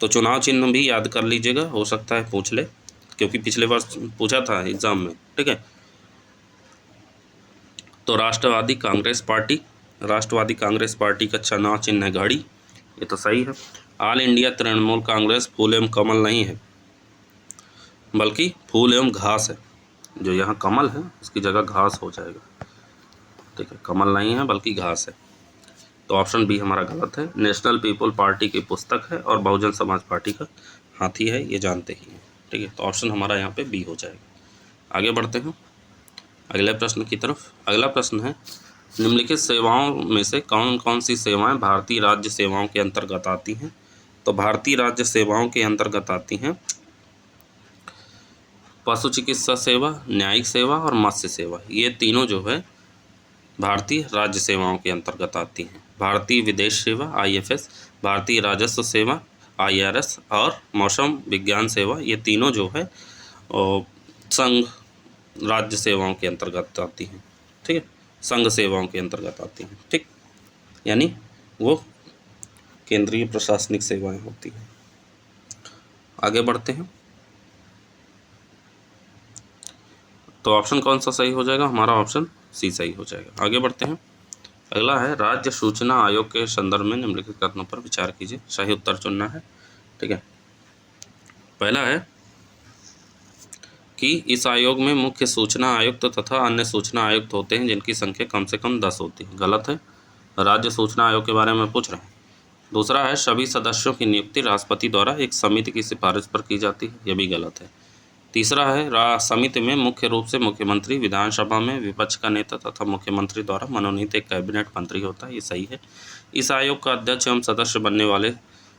तो चुनाव चिन्ह भी याद कर लीजिएगा, हो सकता है पूछ ले, क्योंकि पिछले वर्ष पूछा था एग्जाम में, ठीक है। तो राष्ट्रवादी कांग्रेस पार्टी का चुनाव चिन्ह है घड़ी, ये तो सही है। ऑल इंडिया तृणमूल कांग्रेस फूल एवं कमल नहीं है बल्कि फूल एवं घास है। जो यहाँ कमल है उसकी जगह घास हो जाएगा, ठीक है। कमल नहीं है बल्कि घास है, तो ऑप्शन बी हमारा गलत है। नेशनल पीपल पार्टी की पुस्तक है और बहुजन समाज पार्टी का हाथी है, ये जानते ही हैं, ठीक है। तो ऑप्शन हमारा यहाँ पे बी हो जाएगा। आगे बढ़ते हैं अगले प्रश्न की तरफ। अगला प्रश्न है निम्नलिखित सेवाओं में से कौन कौन सी सेवाएं भारतीय राज्य सेवाओं के अंतर्गत आती हैं? तो भारतीय राज्य सेवाओं के अंतर्गत आती हैं पशु चिकित्सा सेवा, न्यायिक सेवा और मत्स्य सेवा। ये तीनों जो है भारतीय राज्य सेवाओं के अंतर्गत आती हैं। भारतीय विदेश सेवा IFS, भारतीय राजस्व सेवा IRS और मौसम विज्ञान सेवा, ये तीनों जो है संघ राज्य सेवाओं के अंतर्गत आती हैं, ठीक है। संघ सेवाओं के अंतर्गत आती हैं, ठीक, यानी वो केंद्रीय प्रशासनिक सेवाएं होती हैं। आगे बढ़ते हैं। तो ऑप्शन कौन सा सही हो जाएगा? हमारा ऑप्शन सी सही हो जाएगा। आगे बढ़ते हैं। अगला है राज्य सूचना आयोग के संदर्भ में निम्नलिखित कथनों पर विचार कीजिए, सही उत्तर चुनना है। ठीक है, पहला है कि इस आयोग में मुख्य सूचना आयुक्त तथा अन्य सूचना आयुक्त होते हैं जिनकी संख्या कम से कम 10 होती है। गलत है, राज्य सूचना आयोग के बारे में पूछ रहे हैं। दूसरा है सभी सदस्यों की नियुक्ति राष्ट्रपति द्वारा एक समिति की सिफारिश पर की जाती है, यह भी गलत है। तीसरा है समिति में मुख्य रूप से मुख्यमंत्री, विधानसभा में विपक्ष का नेता तथा मुख्यमंत्री द्वारा मनोनीत एक कैबिनेट मंत्री होता है, ये सही है। इस आयोग का अध्यक्ष एवं सदस्य बनने वाले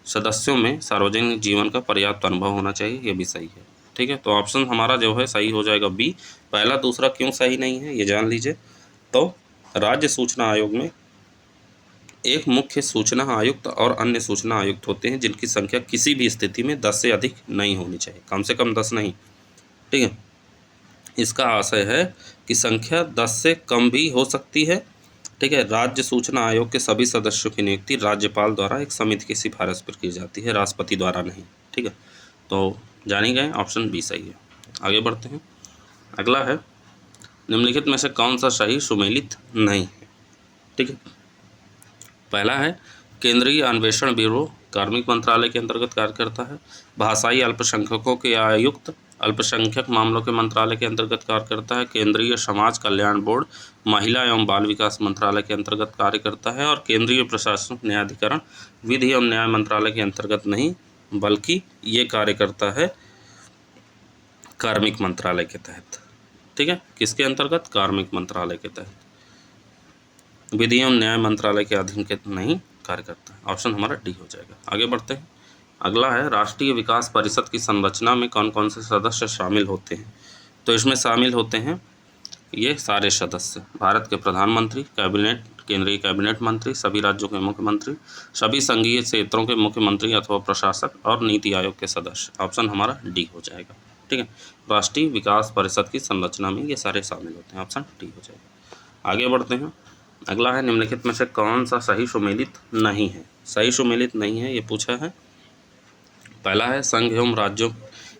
सदस्यों में सार्वजनिक जीवन का पर्याप्त अनुभव होना चाहिए, ये भी सही है। ठीक है, तो ऑप्शन हमारा जो है सही हो जाएगा बी। पहला दूसरा क्यों सही नहीं है ये जान लीजिए। तो राज्य सूचना आयोग में एक मुख्य सूचना आयुक्त और अन्य सूचना आयुक्त होते हैं जिनकी संख्या किसी भी स्थिति में 10 से अधिक नहीं होनी चाहिए, कम से कम 10 नहीं। ठीक है, इसका आशय है कि संख्या 10 से कम भी हो सकती है। ठीक है, राज्य सूचना आयोग के सभी सदस्यों की नियुक्ति राज्यपाल द्वारा एक समिति की सिफारिश पर की जाती है, राष्ट्रपति द्वारा नहीं। ठीक है, तो जानी गए ऑप्शन बी सही है। आगे बढ़ते हैं। अगला है निम्नलिखित में से कौन सा सही सुमेलित नहीं है। ठीक है, पहला है केंद्रीय अन्वेषण ब्यूरो कार्मिक मंत्रालय के अंतर्गत कार्य करता है। भाषाई अल्पसंख्यकों के आयुक्त अल्पसंख्यक मामलों के मंत्रालय के अंतर्गत कार्य करता है। केंद्रीय समाज कल्याण बोर्ड महिला एवं बाल विकास मंत्रालय के अंतर्गत कार्य करता है। और केंद्रीय प्रशासनिक न्यायाधिकरण विधि एवं न्याय मंत्रालय के अंतर्गत नहीं बल्कि ये कार्य करता है कार्मिक मंत्रालय के तहत। ठीक है, किसके अंतर्गत? कार्मिक मंत्रालय के तहत, विधि एवं न्याय मंत्रालय के अधीन के नहीं कार्य करता है। ऑप्शन हमारा डी हो जाएगा। आगे बढ़ते हैं। अगला है राष्ट्रीय विकास परिषद की संरचना में कौन कौन से सदस्य शामिल होते हैं। तो इसमें शामिल होते हैं ये सारे सदस्य: भारत के प्रधानमंत्री, कैबिनेट, केंद्रीय कैबिनेट मंत्री, सभी राज्यों के मुख्यमंत्री, सभी संघीय क्षेत्रों के मुख्यमंत्री अथवा प्रशासक और नीति आयोग के सदस्य। ऑप्शन हमारा डी हो जाएगा। ठीक है, राष्ट्रीय विकास परिषद की संरचना में ये सारे शामिल होते हैं। ऑप्शन डी हो जाएगा। आगे बढ़ते हैं। अगला है निम्नलिखित में से कौन सा सही सुमेलित नहीं है। सही सुमेलित नहीं है ये पूछा है। पहला है संघ एवं राज्यों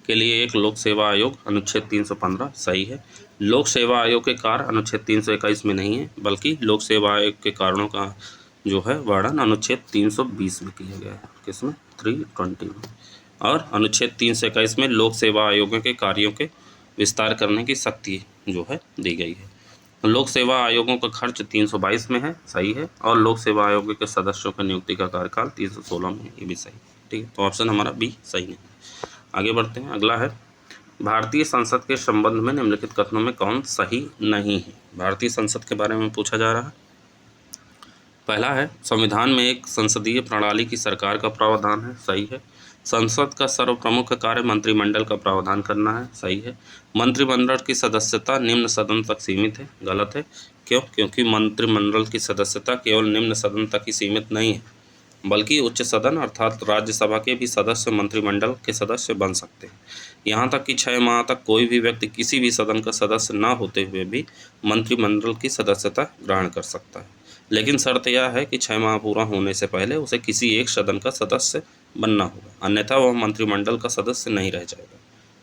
के लिए एक लोक सेवा आयोग, अनुच्छेद 315 सही है। लोक सेवा आयोग के कार्य अनुच्छेद 321 में नहीं है बल्कि लोक सेवा आयोग के कारणों का जो है वर्णन अनुच्छेद 320 में किया गया है। किसमें? 320 में। और अनुच्छेद 321 में लोक सेवा आयोगों के कार्यों के विस्तार करने की शक्ति जो है दी गई है। लोक सेवा आयोगों का खर्च 322 में है, सही है। और लोक सेवा आयोग के सदस्यों की नियुक्ति का कार्यकाल 316 में है, ये भी सही। ठीक है, तो ऑप्शन हमारा बी सही नहीं। आगे बढ़ते हैं। अगला है भारतीय संसद के संबंध में निम्नलिखित कथनों में कौन सही नहीं है। भारतीय संसद के बारे में पूछा जा रहा है। पहला है संविधान में एक संसदीय प्रणाली की सरकार का प्रावधान है, सही है। संसद का सर्वप्रमुख कार्य मंत्रिमंडल का प्रावधान करना है, सही है। मंत्रिमंडल की सदस्यता निम्न सदन तक सीमित है, गलत है। क्यों? क्योंकि मंत्रिमंडल की सदस्यता केवल निम्न सदन तक ही सीमित नहीं है बल्कि उच्च सदन अर्थात राज्यसभा के भी सदस्य मंत्रिमंडल के सदस्य बन सकते हैं। यहाँ तक कि 6 माह तक कोई भी व्यक्ति किसी भी सदन का सदस्य न होते हुए भी मंत्रिमंडल की सदस्यता ग्रहण कर सकता है, लेकिन शर्त यह है कि 6 माह पूरा होने से पहले उसे किसी एक सदन का सदस्य बनना होगा, अन्यथा वह मंत्रिमंडल का सदस्य नहीं रह जाएगा।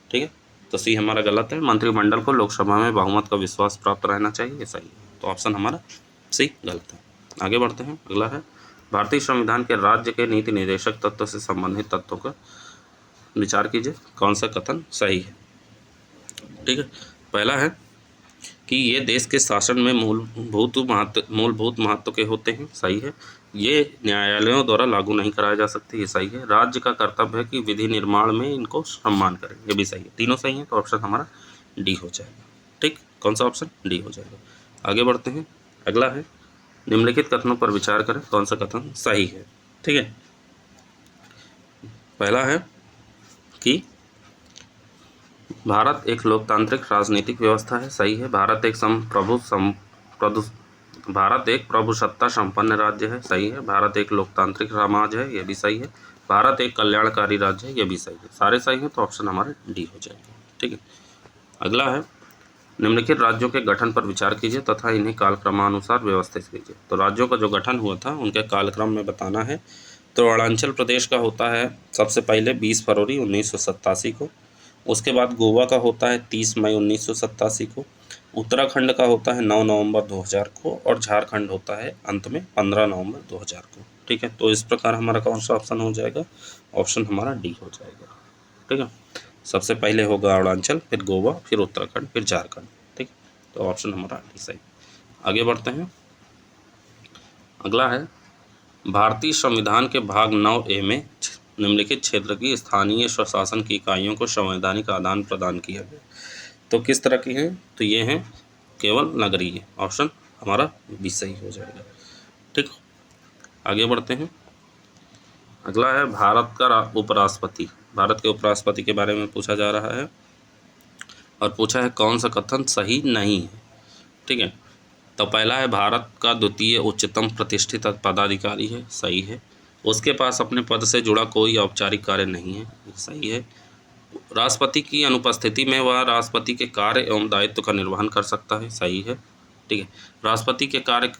ठीक है, तो सी हमारा गलत है। मंत्रिमंडल को लोकसभा में बहुमत का विश्वास प्राप्त रहना चाहिए, ये सही है। तो ऑप्शन हमारा सी गलत है। आगे बढ़ते हैं। अगला है भारतीय संविधान के राज्य के नीति निर्देशक तत्व से संबंधित तत्वों का विचार कीजिए, कौन सा कथन सही है। ठीक है, पहला है कि ये देश के शासन में मूलभूत महत्व के होते हैं, सही है। ये न्यायालयों द्वारा लागू नहीं कराए जा सकते, ये सही है। राज्य का कर्तव्य है कि विधि निर्माण में इनको सम्मान करें, ये भी सही है। तीनों सही है, तो ऑप्शन हमारा डी हो जाएगा। ठीक, कौन सा ऑप्शन? डी हो जाएगा। आगे बढ़ते हैं। अगला है निम्नलिखित कथनों पर विचार करें, कौन सा कथन सही है। ठीक है, पहला है कि भारत एक लोकतांत्रिक राजनीतिक व्यवस्था है, सही है। भारत एक प्रभुसत्ता संपन्न राज्य है, सही है। भारत एक लोकतांत्रिक समाज है, यह भी सही है। भारत एक कल्याणकारी राज्य है, यह भी सही है। सारे सही हैं, तो ऑप्शन हमारे डी हो जाएगा। ठीक है, अगला है निम्नलिखित राज्यों के गठन पर विचार कीजिए तथा इन्हें कालक्रमानुसार व्यवस्थित कीजिए। तो राज्यों का जो गठन हुआ था उनके कालक्रम में बताना है। तो अरुणाचल प्रदेश का होता है सबसे पहले 20 फरवरी 1987 को। उसके बाद गोवा का होता है 30 मई 1987 को। उत्तराखंड का होता है 9 नवंबर 2000 को और झारखंड होता है अंत में 15 नवंबर 2000 को। ठीक है, तो इस प्रकार हमारा कौन सा ऑप्शन हो जाएगा? ऑप्शन हमारा डी हो जाएगा। ठीक है, सबसे पहले होगा अरुणाचल, फिर गोवा, फिर उत्तराखंड, फिर झारखंड। ठीक, तो ऑप्शन हमारा डी सही। आगे बढ़ते हैं। अगला है भारतीय संविधान के भाग 9A में निम्नलिखित क्षेत्र की स्थानीय स्वशासन की इकाइयों को संवैधानिक आदान प्रदान किया गया। तो किस तरह की है? तो ये है केवल नगरीय। ऑप्शन हमारा बी सही हो जाएगा। ठीक, आगे बढ़ते हैं। अगला है भारत का उपराष्ट्रपति। भारत के उपराष्ट्रपति के बारे में पूछा जा रहा है और पूछा है कौन सा कथन सही नहीं है। ठीक है, तो पहला है भारत का द्वितीय उच्चतम प्रतिष्ठित पदाधिकारी है, सही है। उसके पास अपने पद से जुड़ा कोई औपचारिक कार्य नहीं है, सही है। राष्ट्रपति की अनुपस्थिति में वह राष्ट्रपति के कार्य एवं दायित्व का निर्वहन कर सकता है, सही है। ठीक है, राष्ट्रपति के कार्य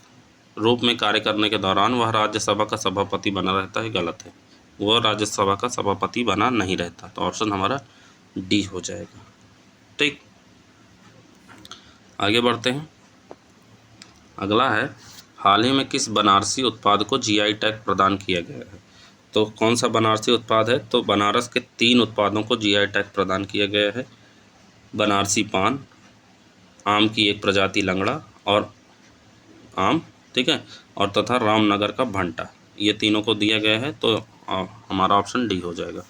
रूप में कार्य करने के दौरान वह राज्यसभा का सभापति बना रहता है, गलत है। वह राज्यसभा का सभापति बना नहीं रहता, तो ऑप्शन हमारा डी हो जाएगा। ठीक, आगे बढ़ते हैं। अगला है हाल ही में किस बनारसी उत्पाद को जीआई टैग प्रदान किया गया है? तो कौन सा बनारसी उत्पाद है? तो बनारस के 3 उत्पादों को जीआई टैग प्रदान किया गया है। बनारसी पान, आम की एक प्रजाति लंगड़ा और आम, ठीक है, और तथा रामनगर का भंटा, ये तीनों को दिया गया है, तो हमारा ऑप्शन डी हो जाएगा।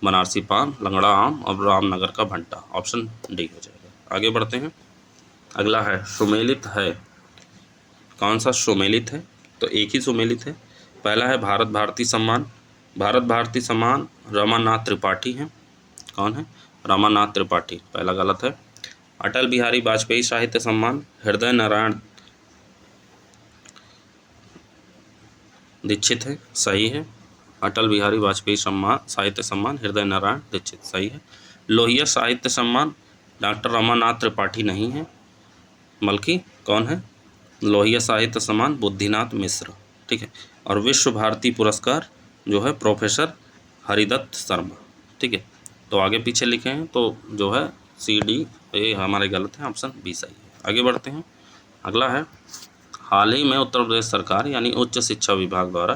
बनारसी पान, लंगड़ा आम और रामनगर का भंटा, ऑप्शन डी हो जाएगा। आगे बढ़ते हैं। अगला है सुमेलित है। कौन सा सुमेलित है? तो एक ही सुमेलित है। पहला है भारत भारती सम्मान। भारत भारती सम्मान रमानाथ त्रिपाठी हैं। कौन है? रमानाथ त्रिपाठी, पहला गलत है। अटल बिहारी वाजपेयी साहित्य सम्मान हृदय नारायण दीक्षित है, सही है। अटल बिहारी वाजपेयी सम्मान साहित्य सम्मान हृदय नारायण दीक्षित, सही है। लोहिया साहित्य सम्मान डॉक्टर रमानाथ त्रिपाठी नहीं है, बल्कि कौन है? लोहिया साहित्य सम्मान बुद्धिनाथ मिश्र, ठीक है। और विश्व भारती पुरस्कार जो है प्रोफेसर हरिदत्त शर्मा, ठीक है। तो आगे पीछे लिखे हैं तो जो है सी डी ए हमारे गलत है, ऑप्शन बी सही है। आगे बढ़ते हैं। अगला है हाल ही में उत्तर प्रदेश सरकार यानी उच्च शिक्षा विभाग द्वारा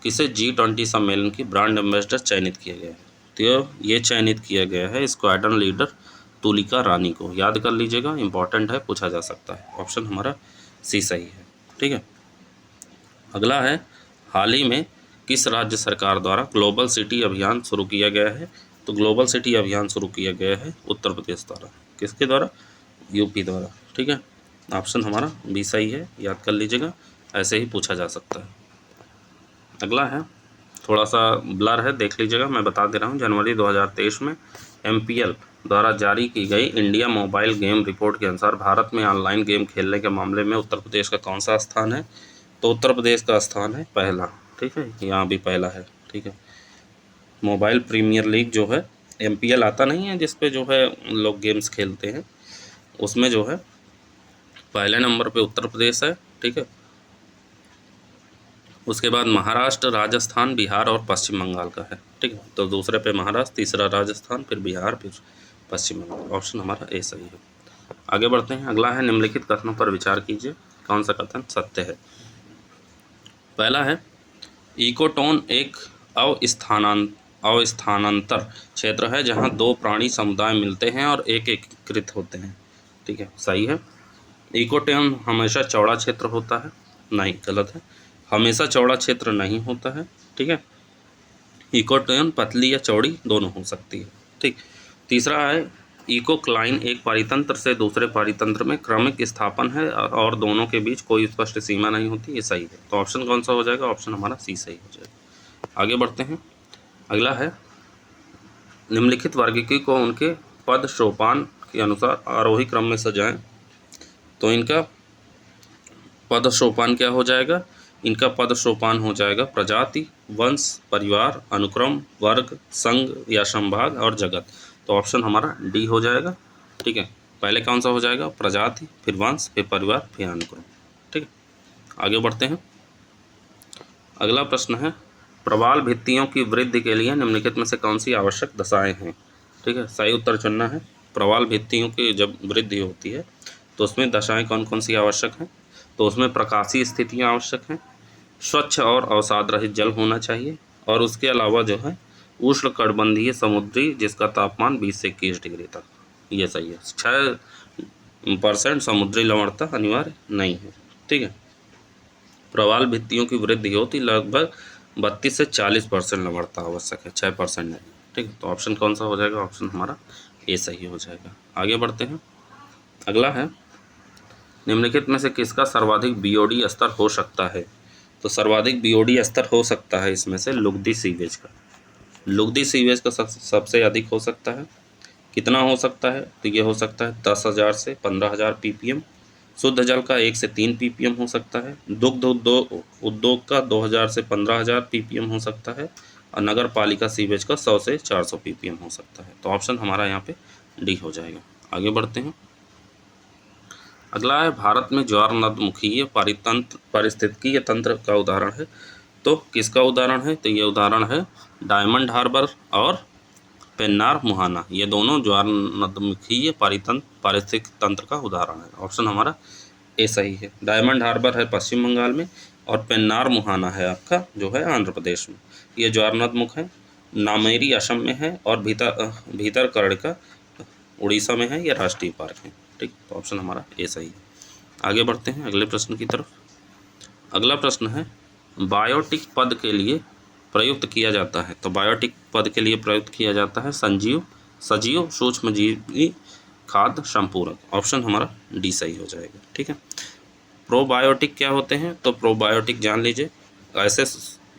किसे G20 सम्मेलन की ब्रांड एम्बेसडर चयनित किया गया है? तो ये चयनित किया गया है स्क्वाड्रन लीडर तुलिका रानी को। याद कर लीजिएगा, इंपॉर्टेंट है, पूछा जा सकता है। ऑप्शन हमारा सी सही है, ठीक है। अगला है हाल ही में किस राज्य सरकार द्वारा ग्लोबल सिटी अभियान शुरू किया गया है? तो ग्लोबल सिटी अभियान शुरू किया गया है उत्तर प्रदेश द्वारा। किसके द्वारा? यूपी द्वारा, ठीक है। ऑप्शन हमारा बी सही है, याद कर लीजिएगा, ऐसे ही पूछा जा सकता है। अगला है थोड़ा सा ब्लर है, देख लीजिएगा, मैं बता दे रहा हूँ। जनवरी 2023 में MPL द्वारा जारी की गई इंडिया मोबाइल गेम रिपोर्ट के अनुसार भारत में ऑनलाइन गेम खेलने के मामले में उत्तर प्रदेश का कौन सा स्थान है? तो उत्तर प्रदेश का स्थान है पहला, ठीक है, यहाँ भी पहला है, ठीक है। मोबाइल प्रीमियर लीग जो है MPL आता नहीं है, जिस पे जो है लोग गेम्स खेलते हैं, उसमें जो है पहले नंबर पे उत्तर प्रदेश है, ठीक है। उसके बाद महाराष्ट्र, राजस्थान, बिहार और पश्चिम बंगाल का है, ठीक है। तो दूसरे पे महाराष्ट्र, तीसरा राजस्थान, फिर बिहार, फिर पश्चिम बंगाल। ऑप्शन हमारा ए सही है। आगे बढ़ते हैं। अगला है निम्नलिखित कथनों पर विचार कीजिए, कौन सा कथन सत्य है? पहला है इकोटोन एक अवस्थानांतर क्षेत्र है जहां दो प्राणी समुदाय मिलते हैं और एकीकृत होते हैं, ठीक है, सही है। इकोटोन हमेशा चौड़ा क्षेत्र होता है, नहीं, गलत है। हमेशा चौड़ा क्षेत्र नहीं होता है, ठीक है। इकोटोन पतली या चौड़ी दोनों हो सकती है, ठीक। तीसरा है इकोक्लाइन एक पारितंत्र से दूसरे पारितंत्र में क्रमिक स्थापन है और दोनों के बीच कोई स्पष्ट सीमा नहीं होती, ये सही है। तो ऑप्शन कौन सा हो जाएगा? ऑप्शन हमारा सी सही हो जाएगा। आगे बढ़ते हैं। अगला है निम्नलिखित वर्गीकी को उनके पद सोपान के अनुसार आरोही क्रम में सजाएं। तो इनका पद सोपान क्या हो जाएगा? इनका पद सोपान हो जाएगा प्रजाति, वंश, परिवार, अनुक्रम, वर्ग, संघ या संभाग और जगत। तो ऑप्शन हमारा डी हो जाएगा, ठीक है। पहले कौन सा हो जाएगा? प्रजाति, फिर वंश, फिर परिवार, फिर अनुक्रम, ठीक है। आगे बढ़ते हैं। अगला प्रश्न है प्रवाल भित्तियों की वृद्धि के लिए निम्नलिखित में से कौन सी आवश्यक दशाएं हैं? ठीक है, सही उत्तर चुनना है। प्रवाल भित्तियों की जब वृद्धि होती है तो उसमें दशाएं कौन कौन सी आवश्यक हैं? तो उसमें प्रकाशीय स्थितियाँ आवश्यक हैं, स्वच्छ और अवसाद रहित जल होना चाहिए, और उसके अलावा जो है उष्णकटिबंधीय समुद्री जिसका तापमान 20 से 21 डिग्री तक, ये सही है। 6% समुद्री लवणता अनिवार्य नहीं है। ठीक है। प्रवाल भित्तियों की वृद्धि होती लगभग 32 से 40% लवणता आवश्यक है, 6% नहीं। ठीक है। तो ऑप्शन कौन सा हो जाएगा? ऑप्शन हमारा ए सही हो जाएगा। आगे बढ़ते हैं। अगला है, निम्नलिखित में से किसका सर्वाधिक बीओडी स्तर हो सकता है? तो सर्वाधिक बीओडी स्तर हो सकता है इसमें से लुगदी सीवेज का। लुगदी सीवेज का सबसे अधिक हो सकता है। कितना हो सकता है? तो ये हो सकता है 10,000 से 15,000 ppm। शुद्ध जल का 1 से 3 ppm हो सकता है। दुग्ध उद्योग का 2,000 से 15,000 ppm हो सकता है, और नगर पालिका सीवेज का 100 से 400 ppm हो सकता है। तो ऑप्शन हमारा यहाँ पे डी हो जाएगा। आगे बढ़ते हैं। अगला है, भारत में ज्वार नदमुखीय पारिस्थितिकीय तंत्र का उदाहरण है। तो किसका उदाहरण है? तो ये उदाहरण है डायमंड हार्बर और पेन्नार मुहाना, ये दोनों ज्वार नदमुखीय पारिस्थितिक तंत्र का उदाहरण है। ऑप्शन हमारा ए सही है। डायमंड हार्बर है पश्चिम बंगाल में, और पेन्नार मुहाना है आपका जो है आंध्र प्रदेश में। ये ज्वार नदमुख है। नामेरी असम में है, और भीतरकनिका उड़ीसा में है। ये राष्ट्रीय पार्क है। ठीक। तो ऑप्शन हमारा ए सही है। आगे बढ़ते हैं अगले प्रश्न की तरफ। अगला प्रश्न है, बायोटिक पद के लिए प्रयुक्त किया जाता है। तो बायोटिक पद के लिए प्रयुक्त किया जाता है सजीव सूक्ष्मजीवी खाद्य संपूरक। ऑप्शन हमारा डी सही हो जाएगा। ठीक है। प्रोबायोटिक क्या होते हैं? तो प्रोबायोटिक जान लीजिए, ऐसे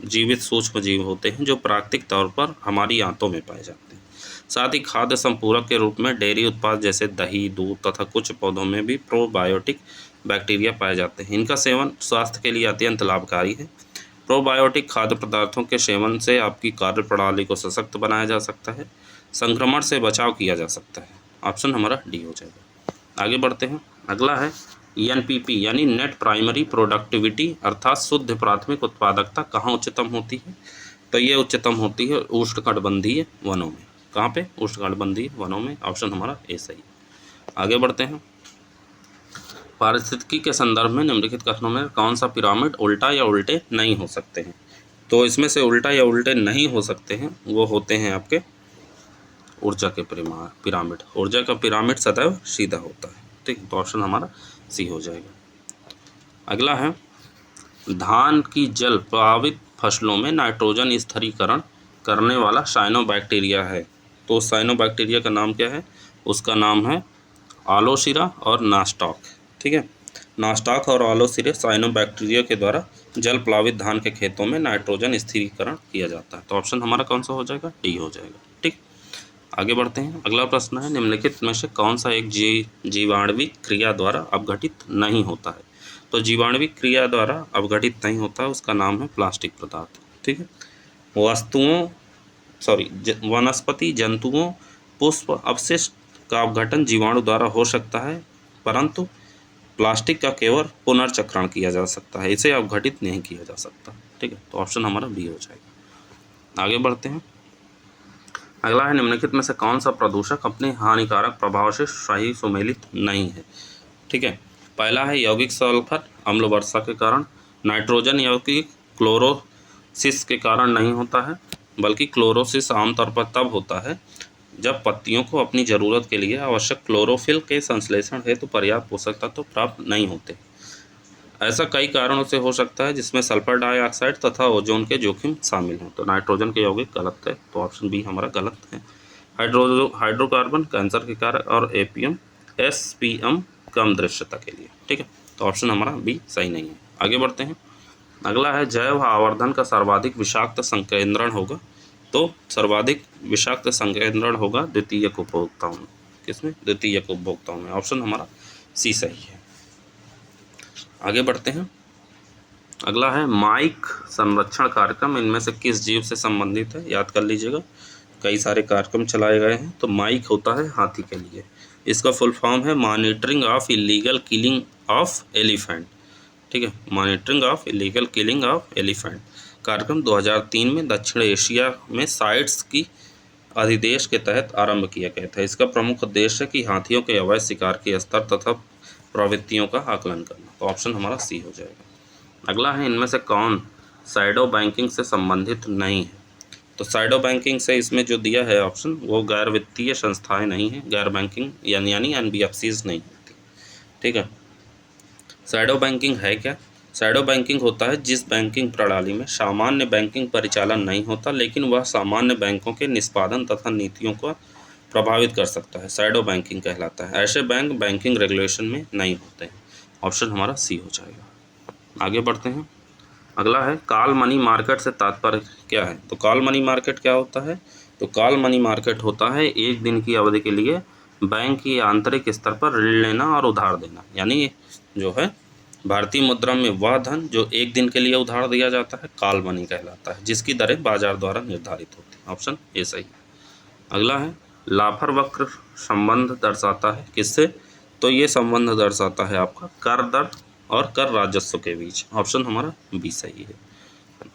जीवित सूक्ष्म जीव होते हैं जो प्राकृतिक तौर पर हमारी आंतों में पाए जाते हैं। साथ ही खाद्य संपूरक के रूप में डेयरी उत्पाद जैसे दही, दूध तथा कुछ पौधों में भी प्रोबायोटिक बैक्टीरिया पाए जाते हैं। इनका सेवन स्वास्थ्य के लिए अत्यंत लाभकारी है। प्रोबायोटिक खाद्य पदार्थों के सेवन से आपकी कार्य प्रणाली को सशक्त बनाया जा सकता है, संक्रमण से बचाव किया जा सकता है। ऑप्शन हमारा डी हो जाएगा। आगे बढ़ते हैं। अगला है, एनपीपी यानी नेट प्राइमरी प्रोडक्टिविटी अर्थात शुद्ध प्राथमिक उत्पादकता कहाँ उच्चतम होती है? तो ये उच्चतम होती है उष्णकटिबंधीय वनों में। कहाँ पे? उष्णकटिबंधीय वनों में। ऑप्शन हमारा ए सही। आगे बढ़ते हैं। पारिस्थितिकी के संदर्भ में निम्नलिखित कथनों में कौन सा पिरामिड उल्टा या उल्टे नहीं हो सकते हैं? तो इसमें से उल्टा या उल्टे नहीं हो सकते हैं वो होते हैं आपके ऊर्जा के पिरामिड। ऊर्जा का पिरामिड सदैव सीधा होता है। ठीक। तो ऑप्शन हमारा सी हो जाएगा। अगला है, धान की जल प्रभावित फसलों में नाइट्रोजन स्थिरीकरण करने वाला साइनोबैक्टीरिया है। तो साइनोबैक्टीरिया का नाम क्या है? उसका नाम है आलोसिरा और नास्टॉक। ठीक है। नास्टॉक और आलोसिरा साइनोबैक्टीरिया के द्वारा जल प्लावित धान के खेतों में नाइट्रोजन स्थिरीकरण किया जाता है। तो ऑप्शन हमारा कौन सा हो जाएगा? डी हो जाएगा। ठीक। आगे बढ़ते हैं। अगला प्रश्न है, निम्नलिखित में से कौन सा एक जीवाणुविक क्रिया द्वारा अपघटित नहीं होता है? तो जीवाणुविक क्रिया द्वारा अपघटित नहीं होता है, उसका नाम है प्लास्टिक पदार्थ। ठीक है। वनस्पति, जंतुओं, पुष्प अवशिष्ट का अपघटन जीवाणु द्वारा हो सकता है, परंतु प्लास्टिक का केवल पुनर्चक्रण किया जा सकता है, इसे अपघटित नहीं किया जा सकता। ठीक है। तो ऑप्शन हमारा बी हो जाएगा। आगे बढ़ते हैं। अगला है, निम्नलिखित में से कौन सा प्रदूषक अपने हानिकारक प्रभाव से सही सुमेलित नहीं है? ठीक है। पहला है यौगिक सल्फर अम्ल वर्षा के कारण। नाइट्रोजन यौगिक क्लोरोसिस के कारण नहीं होता है, बल्कि क्लोरोसिस आमतौर पर तब होता है जब पत्तियों को अपनी ज़रूरत के लिए आवश्यक क्लोरोफिल के संश्लेषण हेतु पर्याप्त पोषक तत्व प्राप्त नहीं होते। ऐसा कई कारणों से हो सकता है, जिसमें सल्फर डाइऑक्साइड तथा ओजोन के जोखिम शामिल हैं। तो नाइट्रोजन के यौगिक गलत है। तो ऑप्शन बी हमारा गलत है। हाइड्रोकार्बन कैंसर के कारक, और एसपीएम कम दृश्यता के लिए। ठीक है। तो ऑप्शन हमारा बी सही नहीं है। आगे बढ़ते हैं। अगला है, जैव आवर्धन का सर्वाधिक विषाक्त संकेंद्रण होगा। तो सर्वाधिक विषाक्त संकेंद्रण होगा द्वितीयक उपभोक्ताओं में। किसमें? द्वितीयक उपभोक्ताओं में। ऑप्शन हमारा सी सही है। आगे बढ़ते हैं। अगला है, माइक संरक्षण कार्यक्रम इनमें से किस जीव से संबंधित है? याद कर लीजिएगा, कई सारे कार्यक्रम चलाए गए हैं। तो माइक होता है हाथी के लिए। इसका फुल फॉर्म है monitoring of illegal killing of elephant. ठीक है। Monitoring of illegal killing of elephant कार्यक्रम 2003 में दक्षिण एशिया में साइट्स की अधिदेश के तहत आरंभ किया गया था। इसका प्रमुख उद्देश्य है कि हाथियों के अवैध शिकार के स्तर तथा प्रवृत्तियों का आकलन करना। तो ऑप्शन हमारा सी हो जाएगा। अगला है, इनमें से कौन शैडो बैंकिंग से संबंधित नहीं है? तो शैडो बैंकिंग से इसमें जो दिया है ऑप्शन, वो गैर वित्तीय संस्थाएं नहीं है, गैर बैंकिंग यानी NBFCs नहीं होती। ठीक है, शैडो बैंकिंग है क्या? शैडो बैंकिंग होता है जिस बैंकिंग प्रणाली में सामान्य बैंकिंग परिचालन नहीं होता, लेकिन वह सामान्य बैंकों के निष्पादन तथा नीतियों को प्रभावित कर सकता है, शैडो बैंकिंग कहलाता है। ऐसे बैंक बैंकिंग रेगुलेशन में नहीं होते हैं। ऑप्शन हमारा सी हो जाएगा। आगे बढ़ते हैं। अगला है, कॉल मनी मार्केट से तात्पर्य क्या है? तो कॉल मनी मार्केट क्या होता है? तो कॉल मनी मार्केट होता है एक दिन की अवधि के लिए बैंक की आंतरिक स्तर पर ऋण लेना और उधार देना, यानी जो है भारतीय मुद्रा में वह धन जो एक दिन के लिए उधार दिया जाता है कॉल मनी कहलाता है, जिसकी दरें बाजार द्वारा निर्धारित होती हैं। ऑप्शन ए सही है। अगला है, लाफर वक्र संबंध दर्शाता है किससे? तो ये संबंध दर्शाता है आपका कर दर और कर राजस्व के बीच। ऑप्शन हमारा बी सही है।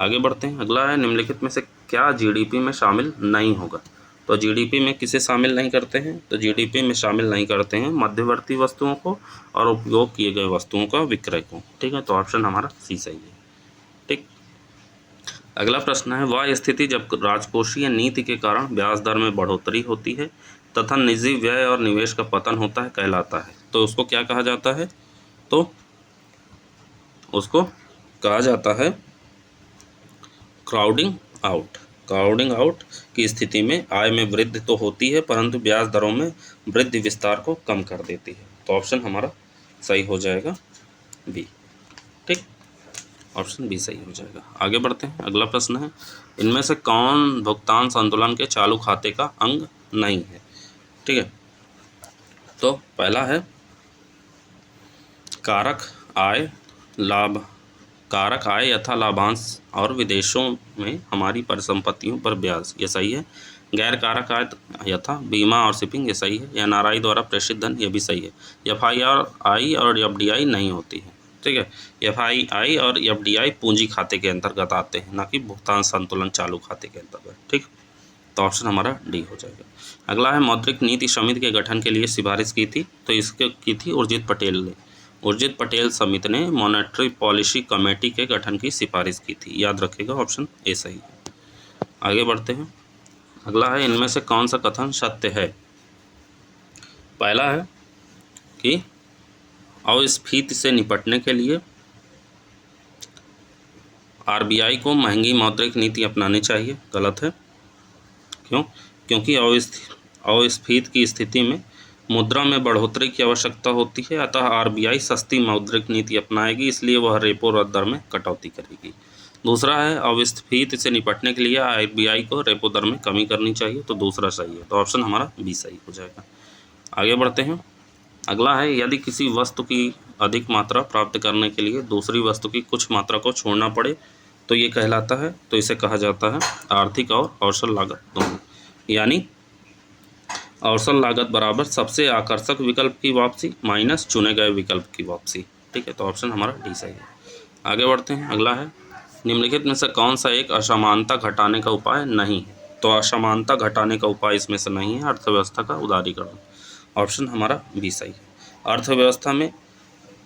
आगे बढ़ते हैं। अगला है, निम्नलिखित में से क्या जीडीपी में शामिल नहीं होगा? तो जीडीपी में किसे शामिल नहीं करते हैं? तो जीडीपी में शामिल नहीं करते हैं मध्यवर्ती वस्तुओं को और उपयोग किए गए वस्तुओं का विक्रय को। ठीक है, तो ऑप्शन हमारा सी सही है। ठीक, अगला प्रश्न है, वह स्थिति जब राजकोषीय नीति के कारण ब्याज दर में बढ़ोतरी होती है तथा निजी व्यय और निवेश का पतन होता है कहलाता है। तो उसको क्या कहा जाता है? तो उसको कहा जाता है क्राउडिंग आउट। क्राउडिंग आउट की स्थिति में आय में वृद्धि तो होती है, परंतु ब्याज दरों में वृद्धि विस्तार को कम कर देती है। तो ऑप्शन हमारा सही हो जाएगा बी। ठीक, ऑप्शन बी सही हो जाएगा। आगे बढ़ते हैं। अगला प्रश्न है, इनमें से कौन भुगतान संतुलन के चालू खाते का अंग नहीं है? ठीक है, तो पहला है कारक आय लाभ, कारक आय यथा लाभांश और विदेशों में हमारी परिसंपत्तियों पर ब्याज, ये सही है। गैर कारक आय यथा बीमा और शिपिंग, ये सही है। NRI द्वारा प्रेषित धन, ये भी सही है। FII और FDI नहीं होती है। ठीक है, FII और FDI पूंजी खाते के अंतर्गत आते हैं, ना कि भुगतान संतुलन चालू खाते के अंतर्गत। ठीक, तो ऑप्शन हमारा डी हो जाएगा। अगला है, मौद्रिक नीति समिति के गठन के लिए सिफारिश की थी, तो इसके की थी उर्जित पटेल ने। उर्जित पटेल समिति ने मॉनेटरी पॉलिसी कमेटी के गठन की सिफारिश की थी, याद रखिएगा। ऑप्शन ए सही है। आगे बढ़ते हैं। अगला है, इनमें से कौन सा कथन सत्य है? पहला है कि अस्फीति से निपटने के लिए RBI को महंगी मौद्रिक नीति अपनानी चाहिए, गलत है। क्यों? क्योंकि अस्फीति की स्थिति में मुद्रा में बढ़ोतरी की आवश्यकता होती है, अतः RBI सस्ती मौद्रिक नीति अपनाएगी, इसलिए वह रेपो दर में कटौती करेगी। दूसरा है, अस्फीति से निपटने के लिए RBI को रेपो दर में कमी करनी चाहिए, तो दूसरा सही है। तो ऑप्शन हमारा बी सही हो जाएगा। आगे बढ़ते हैं। अगला है, यदि किसी वस्तु की अधिक मात्रा प्राप्त करने के लिए दूसरी वस्तु की कुछ मात्रा को छोड़ना पड़े तो ये कहलाता है, तो इसे कहा जाता है आर्थिक और अवसर लागत दोनों, यानी अवसर लागत बराबर सबसे आकर्षक विकल्प की वापसी माइनस चुने गए विकल्प की वापसी। ठीक है, तो ऑप्शन हमारा डी सही है। आगे बढ़ते हैं। अगला है, निम्नलिखित में से कौन सा एक असमानता घटाने का उपाय नहीं है? तो असमानता घटाने का उपाय इसमें से नहीं है अर्थव्यवस्था का उदारीकरण। ऑप्शन हमारा बी सही है। अर्थव्यवस्था में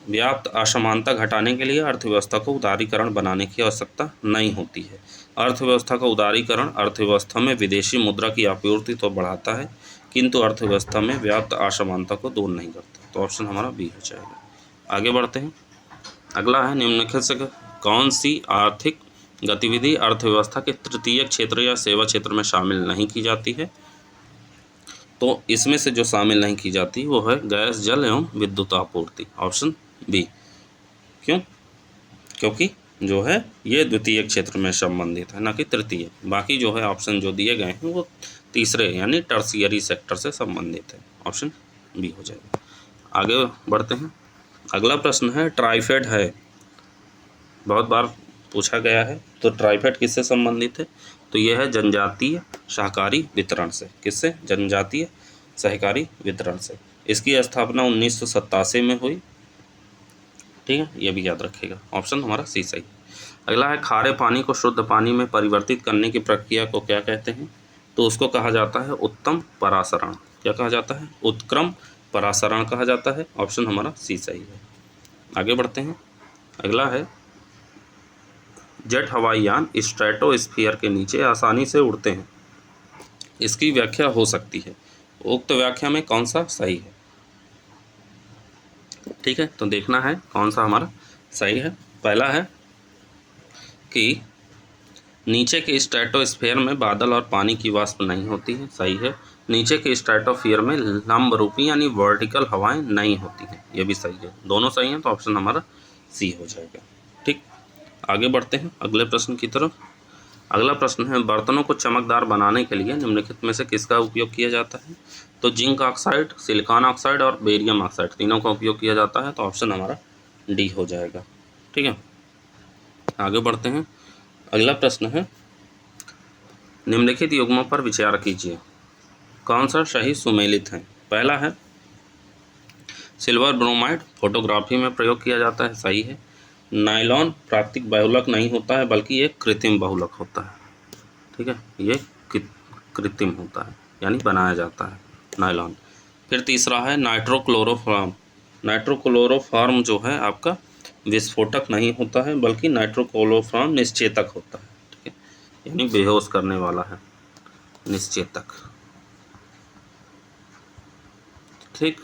व्याप्त असमानता घटाने के लिए अर्थव्यवस्था को उदारीकरण बनाने की आवश्यकता नहीं होती है। अर्थव्यवस्था का उदारीकरण अर्थव्यवस्था में विदेशी मुद्रा की आपूर्ति तो बढ़ाता है, किंतु अर्थव्यवस्था में व्याप्त असमानता को दूर नहीं करता। तो ऑप्शन हमारा बी हो जाएगा। आगे बढ़ते हैं। अगला है, निम्नलिखित से कौन सी आर्थिक गतिविधि अर्थव्यवस्था के तृतीय क्षेत्र या सेवा क्षेत्र में शामिल नहीं की जाती है? तो इसमें से जो शामिल नहीं की जाती वो है गैस जल एवं विद्युत आपूर्ति। Option B. क्यों? क्योंकि जो है ये द्वितीय क्षेत्र में संबंधित है, ना कि तृतीय। बाकी जो है ऑप्शन जो दिए गए हैं वो तीसरे यानी टर्शियरी सेक्टर से संबंधित है। ऑप्शन बी हो जाएगा। आगे बढ़ते हैं। अगला प्रश्न है, ट्राइफेड है, बहुत बार पूछा गया है। तो ट्राइफेड किससे संबंधित है? तो यह है जनजातीय सहकारी वितरण से। किससे? जनजातीय सहकारी वितरण से। इसकी स्थापना 1987 में हुई। ठीक है, ये भी याद रखिएगा। ऑप्शन हमारा सी सही। अगला है, खारे पानी को शुद्ध पानी में परिवर्तित करने की प्रक्रिया को क्या कहते हैं? तो उसको कहा जाता है उत्तम परासरण। क्या कहा जाता है? उत्क्रम परासरण कहा जाता है। ऑप्शन हमारा सी सही है। आगे बढ़ते हैं। अगला है जेट हवाई यान स्ट्रेटोस्फीयर के नीचे आसानी से उड़ते हैं, इसकी व्याख्या हो सकती है। उक्त व्याख्या में कौन सा सही है? ठीक है, तो देखना है कौन सा हमारा सही है। पहला है कि नीचे के स्ट्रेटोस्फीयर में बादल और पानी की वाष्प नहीं होती है, सही है। नीचे के स्ट्रेटोस्फीयर में लंबरूपी यानी वर्टिकल हवाएं नहीं होती हैं, ये भी सही है। दोनों सही हैं, तो ऑप्शन हमारा सी हो जाएगा। ठीक, आगे बढ़ते हैं अगले प्रश्न की तरफ। अगला प्रश्न है बर्तनों को चमकदार बनाने के लिए निम्नलिखित में से किसका उपयोग किया जाता है? तो जिंक ऑक्साइड, सिलिकॉन ऑक्साइड और बेरियम ऑक्साइड तीनों का उपयोग किया जाता है, तो ऑप्शन हमारा डी हो जाएगा। ठीक है, आगे बढ़ते हैं। अगला प्रश्न है निम्नलिखित युग्मों पर विचार कीजिए, कौन सा सही सुमेलित है? पहला है सिल्वर ब्रोमाइड फोटोग्राफी में प्रयोग किया जाता है, सही है। नायलॉन प्राकृतिक बहुलक नहीं होता है बल्कि एक कृत्रिम बहुलक होता है। ठीक है, ये कृत्रिम होता है यानी बनाया जाता है नायलॉन। फिर तीसरा है नाइट्रोक्लोरोफॉर्म। नाइट्रोक्लोरोफॉर्म जो है आपका विस्फोटक नहीं होता है बल्कि नाइट्रोक्लोरोफॉर्म निश्चेतक होता है। ठीक है, यानी बेहोश करने वाला है, निश्चेतक। ठीक,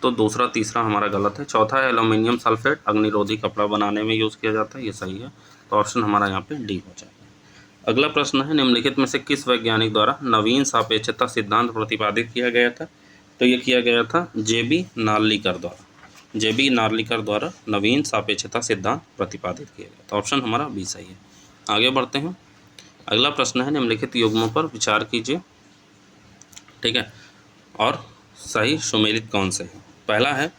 तो दूसरा तीसरा हमारा गलत है। चौथा है एल्यूमिनियम सल्फेट अग्निरोधी कपड़ा बनाने में यूज़ किया जाता है, ये सही है। तो ऑप्शन हमारा यहाँ पे डी हो जाएगा। अगला प्रश्न है निम्नलिखित में से किस वैज्ञानिक द्वारा नवीन सापेक्षता सिद्धांत प्रतिपादित किया गया था? तो ये किया गया था जे.बी. नार्लिकर द्वारा। जे.बी. नार्लिकर द्वारा नवीन सापेक्षता सिद्धांत प्रतिपादित किया गया, तो ऑप्शन हमारा बी सही है। आगे बढ़ते हैं। अगला प्रश्न है निम्नलिखित युग्मों पर विचार कीजिए। ठीक है, और सही सुमेलित कौन से हैं? पहला है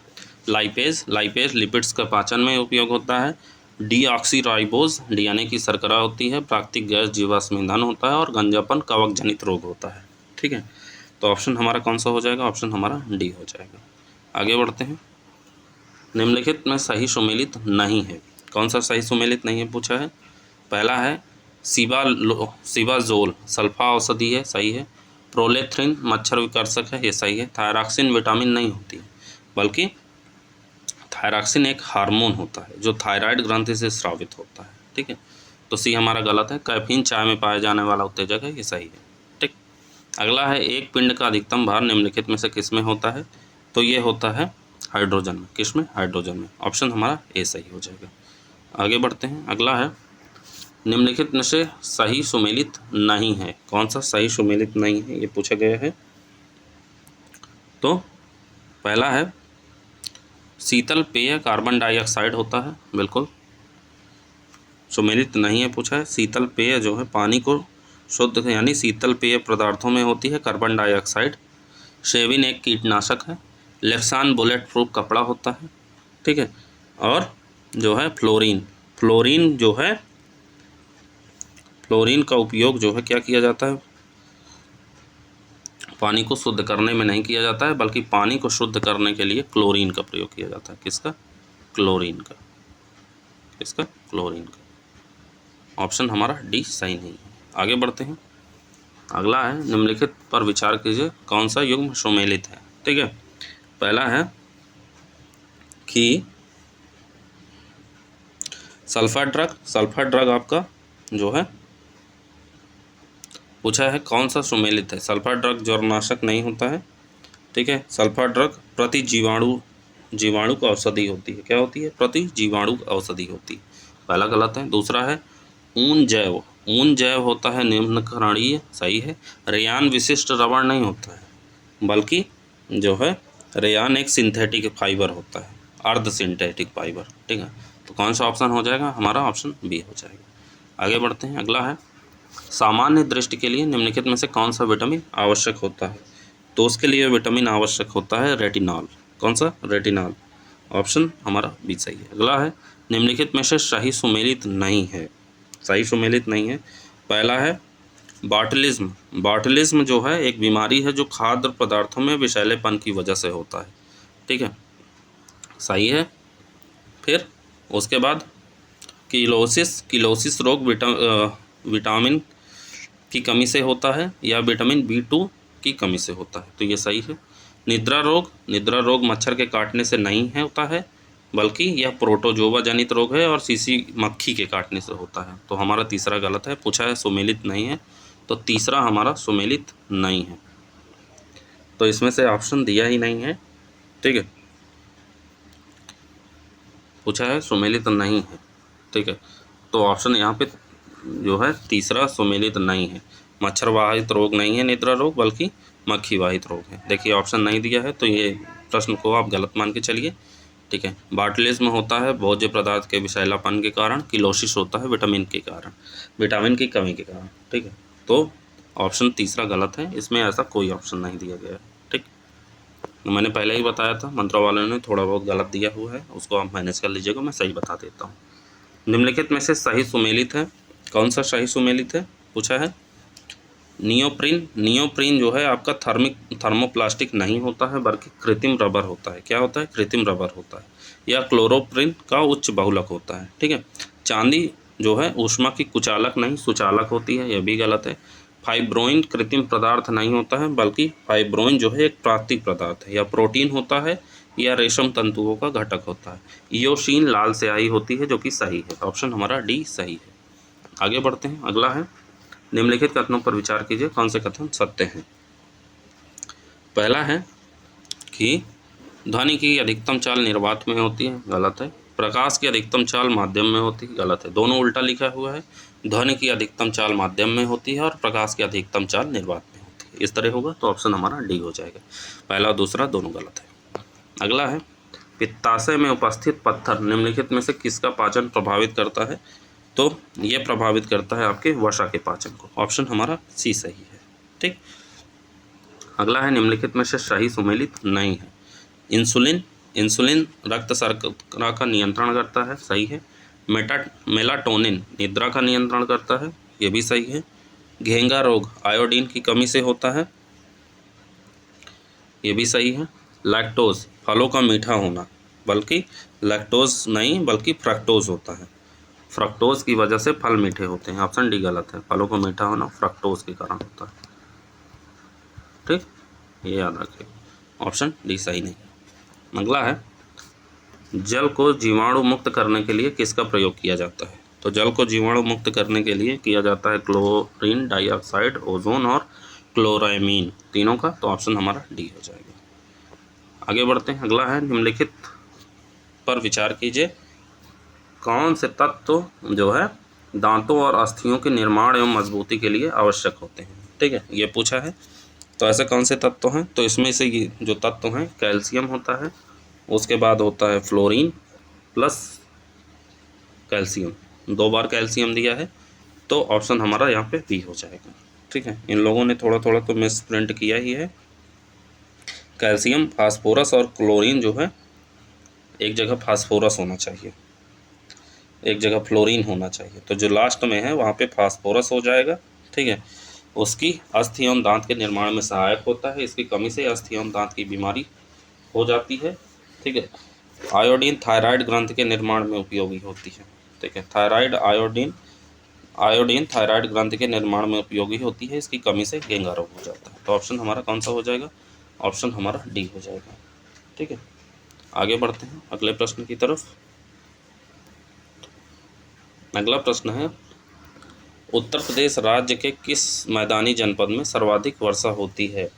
लाइपेज। लाइपेज लिपिड्स का पाचन में उपयोग होता है। डीऑक्सीराइबोज डीएनए की शर्करा होती है। प्राकृतिक गैस जीवाश्म ईंधन होता है और गंजापन कवक जनित रोग होता है। ठीक है, तो ऑप्शन हमारा कौन सा हो जाएगा? ऑप्शन हमारा डी हो जाएगा। आगे बढ़ते हैं। निम्नलिखित में सही सुमेलित नहीं है, कौन सा सही सुमेलित नहीं है पूछा है। पहला है सिबाजोल सल्फा औषधि है, सही है। प्रोलेथ्रिन मच्छर विकर्षक है, ये सही है। थायरॉक्सिन विटामिन नहीं होती है बल्कि थायरॉक्सिन एक हार्मोन होता है जो थायराइड ग्रंथि से स्रावित होता है। ठीक है, तो सी हमारा गलत है। कैफीन चाय में पाया जाने वाला उत्तेजक है, ये सही है। ठीक, अगला है एक पिंड का अधिकतम भार निम्नलिखित में से किस में होता है? तो ये होता है हाइड्रोजन में। किस में? हाइड्रोजन में। ऑप्शन हमारा ए सही हो जाएगा। आगे बढ़ते हैं। अगला है निम्नलिखित में से सही सुमेलित नहीं है, कौन सा सही सुमेलित नहीं है ये पूछा गया है। तो पहला है शीतल पेय कार्बन डाइऑक्साइड होता है, बिल्कुल सुमेलित नहीं है पूछा है। शीतल पेय जो है पानी को शुद्ध यानी शीतल पेय पदार्थों में होती है कार्बन डाइऑक्साइड। शेविन एक कीटनाशक है। लेक्सान बुलेट प्रूफ कपड़ा होता है। ठीक है, और जो है फ्लोरीन जो है फ्लोरीन का उपयोग जो है क्या किया जाता है? पानी को शुद्ध करने में नहीं किया जाता है बल्कि पानी को शुद्ध करने के लिए क्लोरीन का प्रयोग किया जाता है। किसका? क्लोरीन का। किसका? क्लोरीन का। ऑप्शन हमारा डी सही नहीं है। आगे बढ़ते हैं। अगला है निम्नलिखित पर विचार कीजिए, कौन सा युग्म सुमेलित है? ठीक है, पहला है कि सल्फर ड्रग आपका जो है पूछा है कौन सा सुमेलित है। सल्फर ड्रग जरनाशक नहीं होता है। ठीक है, सल्फर ड्रग प्रति जीवाणु का औषधि होती है। क्या होती है? प्रति जीवाणु औषधि होती है। पहला गलत है। दूसरा है ऊन जैव होता है निम्नकरणीय, सही है। रेयान विशिष्ट रबड़ नहीं होता है बल्कि जो है रेयान एक सिंथेटिक फाइबर होता है, अर्ध सिंथेटिक फाइबर। ठीक है, तो कौन सा ऑप्शन हो जाएगा? हमारा ऑप्शन बी हो जाएगा। आगे बढ़ते हैं। अगला है सामान्य दृष्टि के लिए निम्नलिखित में से कौन सा विटामिन आवश्यक होता है? तो उसके लिए विटामिन आवश्यक होता है रेटिनॉल। कौन सा? रेटिनॉल। ऑप्शन हमारा बी सही है। अगला है निम्नलिखित में से सही सुमेलित नहीं है। सही सुमेलित नहीं है। पहला है बॉटलिज्म जो है एक बीमारी है जो खाद्य पदार्थों में विषैलेपन की वजह से होता है। ठीक है, सही है। फिर उसके बाद किलोसिस रोग विटामिन की कमी से होता है या विटामिन B2 की कमी से होता है, तो ये सही है। निद्रा रोग मच्छर के काटने से नहीं है होता है, बल्कि यह प्रोटोजोवा जनित रोग है और सीसी मक्खी के काटने से होता है। तो हमारा तीसरा गलत है। पूछा है सुमेलित नहीं है, तो तीसरा हमारा सुमेलित नहीं है। तो इसमें से ऑप्शन दिया ही नहीं है, ठीक है। पूछा है सुमेलित नहीं है, ठीक है। तो ऑप्शन यहाँ पे जो है तीसरा सुमेलित नहीं है। मच्छर वाहित रोग नहीं है निद्रा रोग, बल्कि मक्खी वाहित रोग है। देखिए ऑप्शन नहीं दिया है, तो ये प्रश्न को आप गलत मान के चलिए, ठीक है। बार्टलेज्म होता है भोज्य पदार्थ के विषैलापन के कारण। किलोसिस होता है विटामिन के कारण, विटामिन की कमी के कारण, ठीक है। तो ऑप्शन तीसरा गलत है, इसमें ऐसा कोई ऑप्शन नहीं दिया गया है, ठीक। मैंने पहले ही बताया था, मंत्रा वालों ने थोड़ा बहुत गलत दिया हुआ है, उसको आप मैनेज कर लीजिएगा, मैं सही बता देता हूँ। निम्नलिखित में से सही सुमेलित है, कौन सा सही सुमेलित है? पूछा है नियोप्रीन जो है आपका थर्मोप्लास्टिक नहीं होता है, बल्कि कृत्रिम रबर होता है। क्या होता है? कृत्रिम रबर होता है। या क्लोरोप्रीन का उच्च बहुलक होता है, ठीक है। चांदी जो है ऊष्मा की कुचालक नहीं सुचालक होती है, यह भी गलत है। फाइब्रोइन कृत्रिम पदार्थ नहीं होता है, बल्कि फाइब्रोइन जो है एक प्राकृतिक पदार्थ है, या प्रोटीन होता है, या रेशम तंतुओं का घटक होता है। इयोशीन लाल स्याही होती है, जो कि सही है। ऑप्शन हमारा डी सही है। आगे बढ़ते हैं, अगला है निम्नलिखित कथनों पर विचार कीजिए, कौन से कथन सत्य हैं। पहला है कि ध्वनि की अधिकतम चाल निर्वात में होती है, गलत है। प्रकाश की अधिकतम चाल माध्यम में होती है, गलत है। दोनों उल्टा लिखा हुआ है, ध्वनि की अधिकतम चाल माध्यम में होती है और प्रकाश की अधिकतम चाल निर्वात में होती है। इस तरह होगा, तो ऑप्शन हमारा डी हो जाएगा। पहला और दूसरा दोनों गलत है। अगला है पित्ताशय में उपस्थित पत्थर निम्नलिखित में से किसका पाचन प्रभावित करता है? तो ये प्रभावित करता है आपके वसा के पाचन को। ऑप्शन हमारा सी सही है, ठीक। अगला है निम्नलिखित में से सही सुमेलित नहीं है। इंसुलिन रक्त शर्करा का नियंत्रण करता है, सही है। मेलाटोनिन निद्रा का नियंत्रण करता है, ये भी सही है। घेंगा रोग आयोडीन की कमी से होता है, ये भी सही है। लैक्टोज फलों का मीठा होना, बल्कि लैक्टोज नहीं बल्कि फ्रक्टोज होता है। फ्रक्टोज की वजह से फल मीठे होते हैं। ऑप्शन डी गलत है, फलों को मीठा होना फ्रक्टोज के कारण होता है, ठीक, ये याद रखिए। ऑप्शन डी सही नहीं। अगला है जल को जीवाणु मुक्त करने के लिए किसका प्रयोग किया जाता है? तो जल को जीवाणु मुक्त करने के लिए किया जाता है क्लोरीन डाइऑक्साइड, ओजोन और क्लोरामीन, तीनों का। तो ऑप्शन हमारा डी हो जाएगा। आगे बढ़ते हैं, अगला है निम्नलिखित पर विचार कीजिए, कौन से तत्व जो है दांतों और अस्थियों के निर्माण एवं मजबूती के लिए आवश्यक होते हैं, ठीक है, ये पूछा है। तो ऐसे कौन से तत्व हैं? तो इसमें से ये जो तत्व हैं, कैल्शियम होता है, उसके बाद होता है फ्लोरीन प्लस कैल्शियम, 2 बार कैल्शियम दिया है, तो ऑप्शन हमारा यहाँ पे बी हो जाएगा, ठीक है। इन लोगों ने थोड़ा थोड़ा तो मिस प्रिंट किया ही है। कैल्शियम, फास्फोरस और क्लोरीन जो है एक जगह फास्फोरस होना चाहिए, एक जगह फ्लोरीन होना चाहिए, तो जो लास्ट में है वहाँ पे फास्फोरस हो जाएगा, ठीक है। उसकी अस्थि एवं दांत के निर्माण में सहायक होता है, इसकी कमी से अस्थि एवं दांत की बीमारी हो जाती है, ठीक है। आयोडीन थायराइड ग्रंथि के निर्माण में उपयोगी होती है, ठीक है। आयोडीन थायराइड ग्रंथि के निर्माण में उपयोगी होती है, इसकी कमी से घेंगा रोग हो जाता है। तो ऑप्शन हमारा कौन सा हो जाएगा? ऑप्शन हमारा डी हो जाएगा, ठीक है। आगे बढ़ते हैं अगले प्रश्न की तरफ। अगला प्रश्न है उत्तर प्रदेश राज्य के किस मैदानी जनपद में सर्वाधिक वर्षा होती है?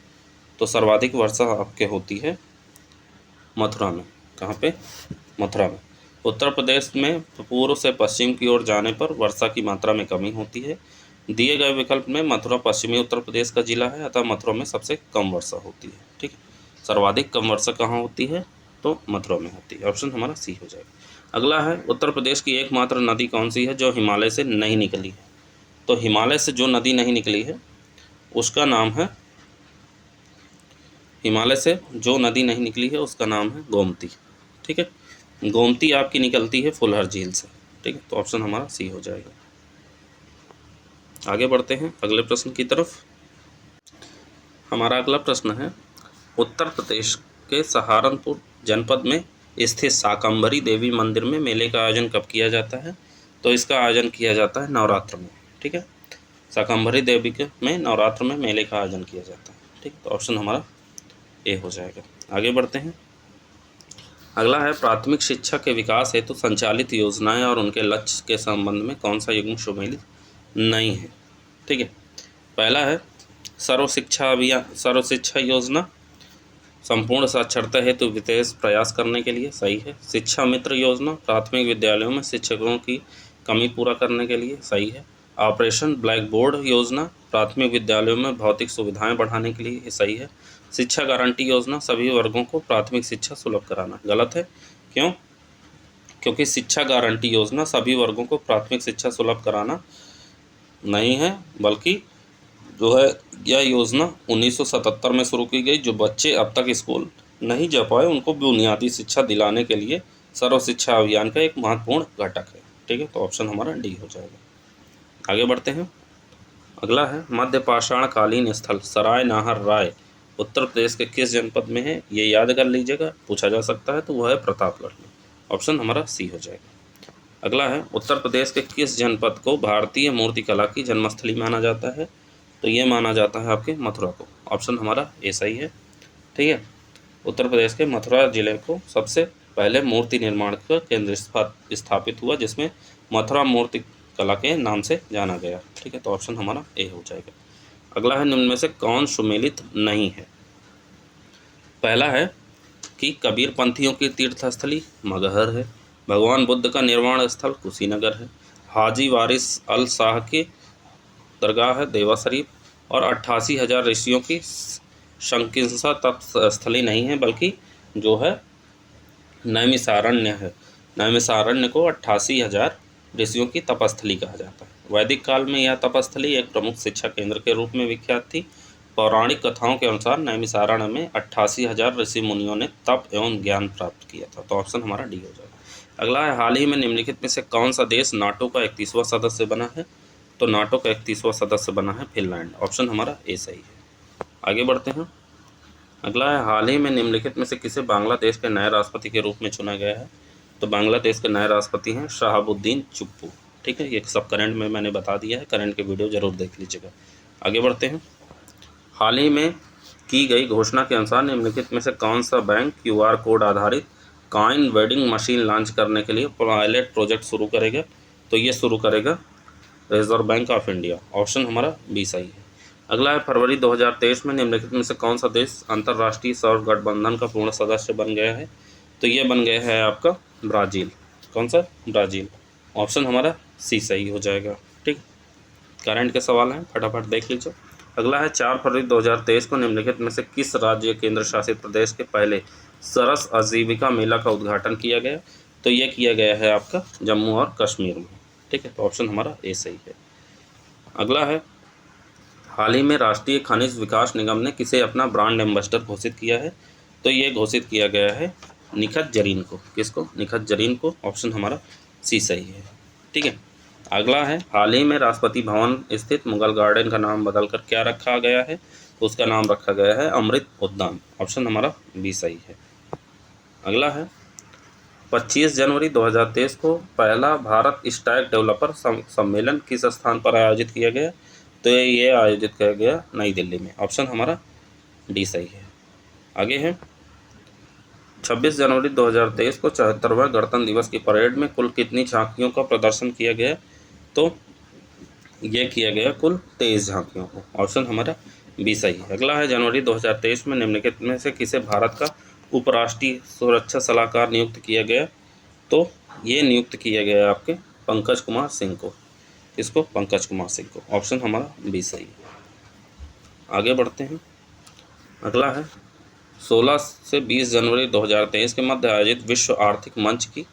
तो सर्वाधिक वर्षा आपके होती है मथुरा में। कहाँ पे? मथुरा में। उत्तर प्रदेश में पूर्व से पश्चिम की ओर जाने पर वर्षा की मात्रा में कमी होती है। दिए गए विकल्प में मथुरा पश्चिमी उत्तर प्रदेश का जिला है, अतः मथुरा में सबसे कम वर्षा होती है, ठीक है। सर्वाधिक कम वर्षा कहाँ होती है? तो मथुरा में होती है। ऑप्शन हमारा सी हो जाएगा। अगला है उत्तर प्रदेश की एकमात्र नदी कौन सी है जो हिमालय से नहीं निकली है? तो हिमालय से जो नदी नहीं निकली है उसका नाम है, हिमालय से जो नदी नहीं निकली है उसका नाम है गोमती, ठीक है। गोमती आपकी निकलती है फुलहर झील से, ठीक है। तो ऑप्शन हमारा सी हो जाएगा। आगे बढ़ते हैं अगले प्रश्न की तरफ। हमारा अगला प्रश्न है उत्तर प्रदेश के सहारनपुर जनपद में स्थित शाकंभरी देवी मंदिर में मेले का आयोजन कब किया जाता है? तो इसका आयोजन किया जाता है नवरात्र में, ठीक है। शाकंभरी देवी के में नवरात्र में मेले का आयोजन किया जाता है, ठीक। तो ऑप्शन हमारा ए हो जाएगा। आगे बढ़ते हैं। अगला है प्राथमिक शिक्षा के विकास हेतु संचालित योजनाएं और उनके लक्ष्य के संबंध में कौन सा युग्म सम्मिलित नहीं है। ठीक है, पहला है सर्व शिक्षा अभियान, सर्व शिक्षा योजना संपूर्ण साक्षरता हेतु विशेष प्रयास करने के लिए, सही है। शिक्षा मित्र योजना प्राथमिक विद्यालयों में शिक्षकों की कमी पूरा करने के लिए, सही है। ऑपरेशन ब्लैक बोर्ड योजना प्राथमिक विद्यालयों में भौतिक सुविधाएं बढ़ाने के लिए, ये सही है। शिक्षा गारंटी योजना सभी वर्गों को प्राथमिक शिक्षा सुलभ कराना, गलत है। क्यों? क्योंकि शिक्षा गारंटी योजना सभी वर्गों को प्राथमिक शिक्षा सुलभ कराना नहीं है, बल्कि जो है यह योजना 1977 में शुरू की गई। जो बच्चे अब तक स्कूल नहीं जा पाए उनको बुनियादी शिक्षा दिलाने के लिए सर्व शिक्षा अभियान का एक महत्वपूर्ण घटक है। ठीक है, तो ऑप्शन हमारा डी हो जाएगा। आगे बढ़ते हैं। अगला है मध्य पाषाण कालीन स्थल सराय नाहर राय उत्तर प्रदेश के किस जनपद में है, ये याद कर लीजिएगा, पूछा जा सकता है। तो वह है प्रतापगढ़ में, ऑप्शन हमारा सी हो जाएगा। अगला है उत्तर प्रदेश के किस जनपद को भारतीय मूर्तिकला की जन्मस्थली माना जाता है, तो ये माना जाता है आपके मथुरा को, ऑप्शन हमारा ए सही है। ठीक है, उत्तर प्रदेश के मथुरा जिले को सबसे पहले मूर्ति निर्माण का केंद्र स्थापित हुआ, जिसमें मथुरा मूर्ति कला के नाम से जाना गया। ठीक है, तो ऑप्शन हमारा ए हो जाएगा। अगला है निम्न में से कौन सुमेलित नहीं है। पहला है कि कबीर पंथियों की तीर्थस्थली मगहर है, भगवान बुद्ध का निर्वाण स्थल कुशीनगर है, हाजी वारिस अल शाह की दरगाह है देवा शरीफ, और 88,000 ऋषियों की शंकिंसा तपस्थली नहीं है, बल्कि जो है नैमिषारण्य है। नैमिषारण्य को 88,000 ऋषियों की तपस्थली कहा जाता है। वैदिक काल में यह तपस्थली एक प्रमुख शिक्षा केंद्र के रूप में विख्यात थी। पौराणिक कथाओं के अनुसार नैमिषारण्य में 88,000 ऋषि मुनियों ने तप एवं ज्ञान प्राप्त किया था, तो ऑप्शन हमारा डी हो जाएगा। अगला है हाल ही में निम्नलिखित में से कौन सा देश नाटो का 31वां सदस्य बना है, तो नाटो का 31वां सदस्य बना है फिनलैंड, ऑप्शन हमारा ए सही है। आगे बढ़ते हैं। अगला है हाल ही में निम्नलिखित में से किसे बांग्लादेश के नए राष्ट्रपति के रूप में चुना गया है, तो बांग्लादेश के नए राष्ट्रपति हैं शहाबुद्दीन चुप्पू। ठीक है, ये सब करंट में मैंने बता दिया है, करंट के वीडियो जरूर देख लीजिएगा। आगे बढ़ते हैं। हाल ही में की गई घोषणा के अनुसार निम्नलिखित में से कौन सा बैंक QR कोड आधारित कॉइन वेडिंग मशीन लॉन्च करने के लिए पायलट प्रोजेक्ट शुरू करेगा, तो ये शुरू करेगा reserve bank of India, option हमारा बी सही है। अगला है फरवरी 2023 में निम्नलिखित में से कौन सा देश अंतर्राष्ट्रीय सौर गठबंधन का पूर्ण सदस्य बन गया है, तो ये बन गया है आपका ब्राज़ील। कौन सा? ब्राज़ील, ऑप्शन हमारा सी सही हो जाएगा। ठीक, करंट के सवाल हैं, फटाफट देख लीजिए। अगला है 4 फरवरी 2023 को निम्नलिखित में से किस राज्य केंद्र शासित प्रदेश के पहले सरस आजीविका मेला का उद्घाटन किया गया, तो ये किया गया है आपका जम्मू और कश्मीर में। ठीक है, तो ऑप्शन हमारा ए सही है। अगला है हाल ही में राष्ट्रीय खनिज विकास निगम ने किसे अपना ब्रांड एम्बेसडर घोषित किया है, तो ये घोषित किया गया है निखत जरीन को। किसको? निखत जरीन को, ऑप्शन हमारा सी सही है। ठीक है, अगला है हाल ही में राष्ट्रपति भवन स्थित मुगल गार्डन का नाम बदलकर क्या रखा गया है, तो उसका नाम रखा गया है अमृत उद्यान, ऑप्शन हमारा बी सही है। अगला है 25 जनवरी 2023 को पहला भारत स्टैक डेवलपर सम्मेलन किस स्थान पर आयोजित किया गया, तो ये आयोजित किया गया नई दिल्ली में, ऑप्शन हमारा डी सही है। आगे है 26 जनवरी 2023 को 74वें गणतंत्र दिवस की परेड में कुल कितनी झांकियों का प्रदर्शन किया गया, तो ये किया गया कुल 23 झांकियों को, ऑप्शन हमारा बी सही है। अगला है जनवरी 2023 में निम्नलिखित में से किसे भारत का उपराष्ट्रीय सुरक्षा सलाहकार नियुक्त किया गया, तो ये नियुक्त किया गया आपके पंकज कुमार सिंह को। इसको पंकज कुमार सिंह को, ऑप्शन हमारा बी सही है। आगे बढ़ते हैं। अगला है 16 से 20 जनवरी 2023 के मध्य आयोजित विश्व आर्थिक मंच की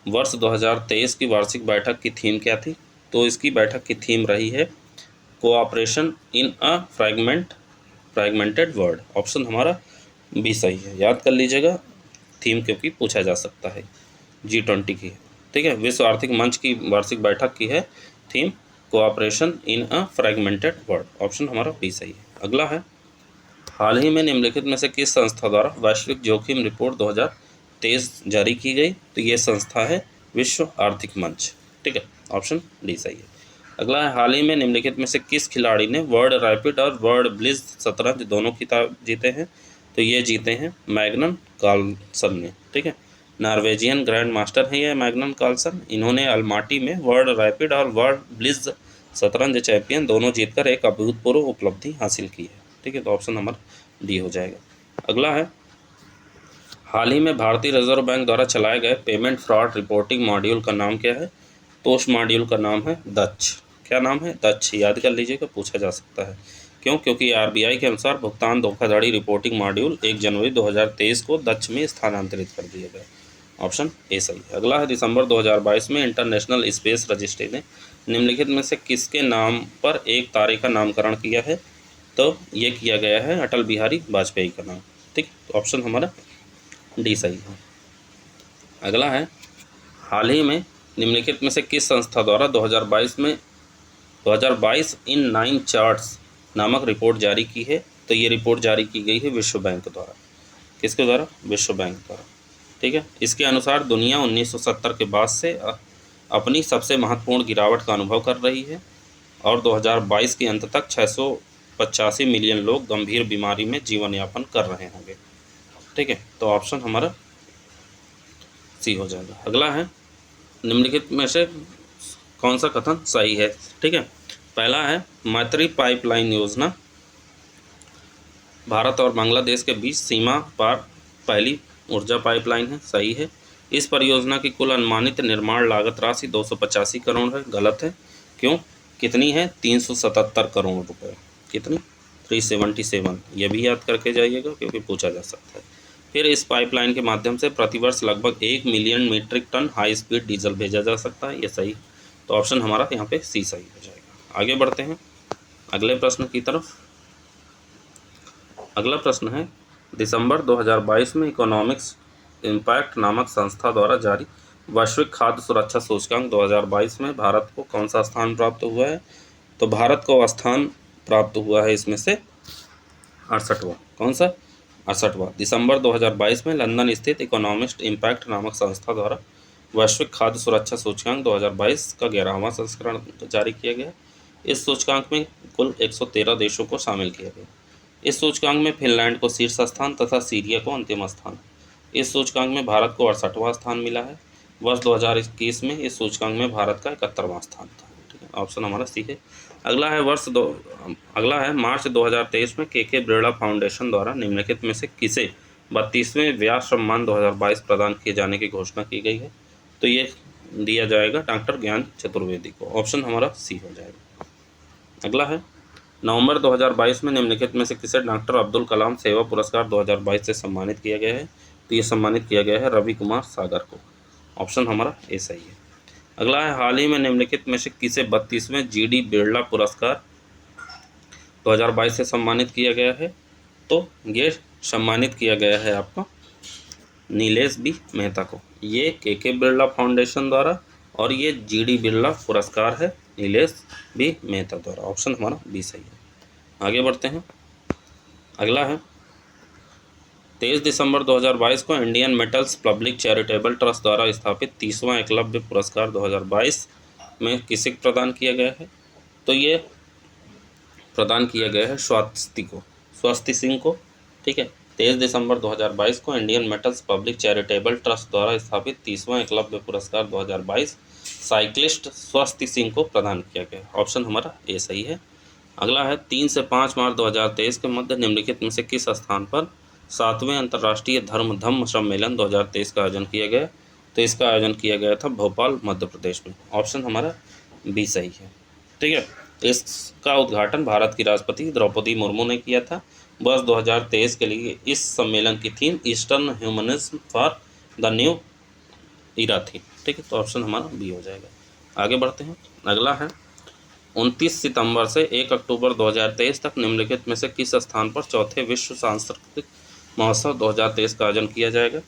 वर्ष 2023 की वार्षिक बैठक की थीम क्या थी, तो इसकी बैठक की थीम रही है कोऑपरेशन इन अ फ्रैगमेंटेड वर्ल्ड, ऑप्शन हमारा बी सही है। याद कर लीजिएगा थीम, क्योंकि पूछा जा सकता है। G20 की है। ठीक है, विश्व आर्थिक मंच की वार्षिक बैठक की है थीम कोऑपरेशन इन अ फ्रैगमेंटेड वर्ल्ड, ऑप्शन हमारा बी सही है। अगला है हाल ही में निम्नलिखित में से किस संस्था द्वारा वैश्विक जोखिम रिपोर्ट 2023 जारी की गई, तो ये संस्था है विश्व आर्थिक मंच। ठीक है, ऑप्शन डी सही है। अगला है हाल ही में निम्नलिखित में से किस खिलाड़ी ने वर्ल्ड रैपिड और वर्ल्ड ब्लिट्ज शतरंज दोनों खिताब जीते हैं, तो ये जीते हैं मैग्नस कार्लसन ने, ठीक है। नॉर्वेजियन ग्रैंड मास्टर है ये मैग्नस कार्लसन। इन्होंने अल्माटी में वर्ल्ड रैपिड और वर्ल्ड ब्लिट्ज शतरंज चैंपियन दोनों जीतकर एक अभूतपूर्व उपलब्धि हासिल की है, ठीक है। तो ऑप्शन नंबर डी हो जाएगा। अगला है, हाल ही में भारतीय रिजर्व बैंक द्वारा चलाए गए पेमेंट फ्रॉड रिपोर्टिंग मॉड्यूल का नाम क्या है? तो उस मॉड्यूल का नाम है दक्ष। क्या नाम है? दक्ष। याद कर लीजिएगा, पूछा जा सकता है। क्यों? क्योंकि आरबीआई के अनुसार भुगतान धोखाधड़ी रिपोर्टिंग मॉड्यूल 1 जनवरी 2023 को दक्ष में स्थानांतरित कर दिया गया। ऑप्शन ए सही है। अगला है, दिसंबर 2022 में इंटरनेशनल स्पेस रजिस्ट्री ने निम्नलिखित में से किसके नाम पर एक तारे का नामकरण किया है? तो ये किया गया है अटल बिहारी वाजपेयी का नाम, ठीक। तो ऑप्शन हमारा डी सही है। अगला है, हाल ही में निम्नलिखित में से किस संस्था द्वारा 2022 इन 9 चार्ट्स नामक रिपोर्ट जारी की है? तो ये रिपोर्ट जारी की गई है विश्व बैंक द्वारा। किसके द्वारा? विश्व बैंक द्वारा, ठीक है। इसके अनुसार दुनिया 1970 के बाद से अपनी सबसे महत्वपूर्ण गिरावट का अनुभव कर रही है और 2022 के अंत तक 685 मिलियन लोग गंभीर बीमारी में जीवन यापन कर रहे होंगे, ठीक है। तो ऑप्शन हमारा सी हो जाएगा। अगला है, निम्नलिखित में से कौन सा कथन सही है? ठीक है, पहला है, मैत्री पाइपलाइन योजना भारत और बांग्लादेश के बीच सीमा पार पहली ऊर्जा पाइपलाइन है, सही है। इस परियोजना की कुल अनुमानित निर्माण लागत राशि 285 करोड़ है, गलत है। क्यों? कितनी है? 377 करोड़ रुपए। कितनी? 377। ये भी याद करके जाइएगा क्योंकि पूछा जा सकता है। फिर इस पाइपलाइन के माध्यम से प्रतिवर्ष लगभग 1 million metric ton high speed diesel भेजा जा सकता है, ये सही। तो ऑप्शन हमारा यहाँ पे सी सही हो जाएगा। आगे बढ़ते हैं अगले प्रश्न की तरफ। अगला प्रश्न है, दिसंबर 2022 में इकोनॉमिक्स इम्पैक्ट नामक संस्था द्वारा जारी वैश्विक खाद्य सुरक्षा सूचकांक 2022 में भारत को कौन सा स्थान प्राप्त हुआ है? तो भारत को स्थान प्राप्त हुआ है इसमें से 68वां। कौन सा? 68वां। दिसंबर 2022 में लंदन स्थित इकोनॉमिस्ट इम्पैक्ट नामक संस्था द्वारा वैश्विक खाद्य सुरक्षा सूचकांक 2022 का 11वां संस्करण जारी किया गया। इस सूचकांक में कुल 113 देशों को शामिल किया गया। इस सूचकांक में फिनलैंड को शीर्ष स्थान तथा सीरिया को अंतिम स्थान। इस सूचकांक में भारत को 68वां स्थान मिला है। वर्ष 2021 में इस सूचकांक में भारत का 71वां स्थान था, ठीक है। ऑप्शन हमारा सी है। अगला है, मार्च 2023 में के बिरला फाउंडेशन द्वारा निम्नलिखित में से किसे 32वें व्यास सम्मान 2022 प्रदान किए जाने की घोषणा की गई है? तो ये दिया जाएगा डॉक्टर ज्ञान चतुर्वेदी को। ऑप्शन हमारा सी हो जाएगा। अगला है, नवंबर 2022 में निम्नलिखित में से किसे डॉक्टर अब्दुल कलाम सेवा पुरस्कार 2022 से सम्मानित किया गया है? तो ये सम्मानित किया गया है रवि कुमार सागर को। ऑप्शन हमारा ए सही है। अगला है, हाल ही में निम्नलिखित में से किसे 32वें जीडी बिरला पुरस्कार 2022 से सम्मानित किया गया है? तो ये सम्मानित किया गया है आपको नीलेश बी मेहता को। ये के बिरला फाउंडेशन द्वारा और ये जीडी बिरला पुरस्कार है नीलेश बी मेहता द्वारा। ऑप्शन हमारा बी सही है। आगे बढ़ते हैं। अगला है, 23 दिसंबर 2022 को Indian metals public charitable trust द्वारा स्थापित 30वां एकलव्य पुरस्कार 2022 में किसे प्रदान किया गया है? तो ये प्रदान किया गया है स्वाति सिंह को, ठीक है। 23 दिसंबर 2022 को Indian metals public charitable trust द्वारा स्थापित 30वां एकलव्य पुरस्कार 2022 साइक्लिस्ट स्वाति सिंह को प्रदान किया गया। ऑप्शन हमारा ए सही है। अगला है, 3 से 5 मार्च 2023 के मध्य निम्नलिखित में से किस स्थान पर 7वें अंतर्राष्ट्रीय धम्म सम्मेलन 2023 का आयोजन किया गया? तो इसका आयोजन किया गया था भोपाल मध्य प्रदेश में। ऑप्शन हमारा बी सही है, ठीक है। इसका उद्घाटन भारत की राष्ट्रपति द्रौपदी मुर्मू ने किया था। वर्ष 2023 के लिए इस सम्मेलन की theme eastern humanism for the new era थी, ठीक है। तो ऑप्शन हमारा बी हो जाएगा। आगे बढ़ते हैं। अगला है, 29 सितंबर से 1 अक्टूबर 2023 तक निम्नलिखित में से किस स्थान पर चौथे विश्व सांस्कृतिक महोत्सव 2023 का आयोजन किया जाएगा?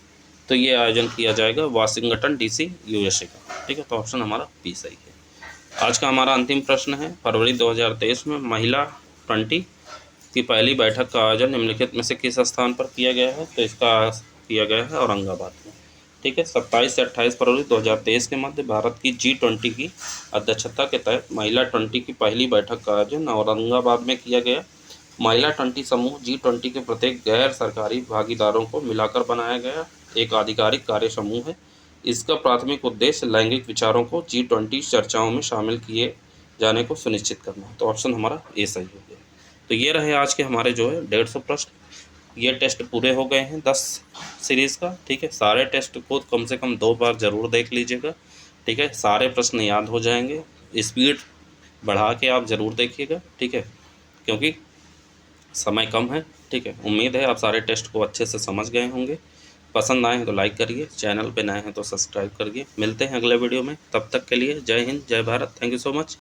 तो ये आयोजन किया जाएगा वाशिंगटन DC USA का, ठीक है। तो ऑप्शन हमारा बी सही है। आज का हमारा अंतिम प्रश्न है, फरवरी 2023 में महिला 20 की पहली बैठक का आयोजन निम्नलिखित में से किस स्थान पर किया गया है? तो इसका किया गया है औरंगाबाद में, ठीक है। 27 से 28 फरवरी 2023 के मध्य भारत की G20 की अध्यक्षता के तहत महिला 20 की पहली बैठक का आयोजन औरंगाबाद में किया गया। महिला 20 समूह G20 के प्रत्येक गैर सरकारी भागीदारों को मिलाकर बनाया गया एक आधिकारिक कार्य समूह है। इसका प्राथमिक उद्देश्य लैंगिक विचारों को G20 चर्चाओं में शामिल किए जाने को सुनिश्चित करना है। तो ऑप्शन हमारा ए सही हो गया। तो ये रहे आज के हमारे जो है 150 प्रश्न। ये टेस्ट पूरे हो गए हैं 10 सीरीज़ का, ठीक है। सारे टेस्ट को कम से कम 2 बार ज़रूर देख लीजिएगा, ठीक है। सारे प्रश्न याद हो जाएंगे। स्पीड बढ़ा के आप ज़रूर देखिएगा, ठीक है, क्योंकि समय कम है, ठीक है। उम्मीद है आप सारे टेस्ट को अच्छे से समझ गए होंगे। पसंद आए हैं तो लाइक करिए, चैनल पे नए हैं तो सब्सक्राइब करिए। मिलते हैं अगले वीडियो में, तब तक के लिए जय हिंद, जय Bharat. Thank you so much.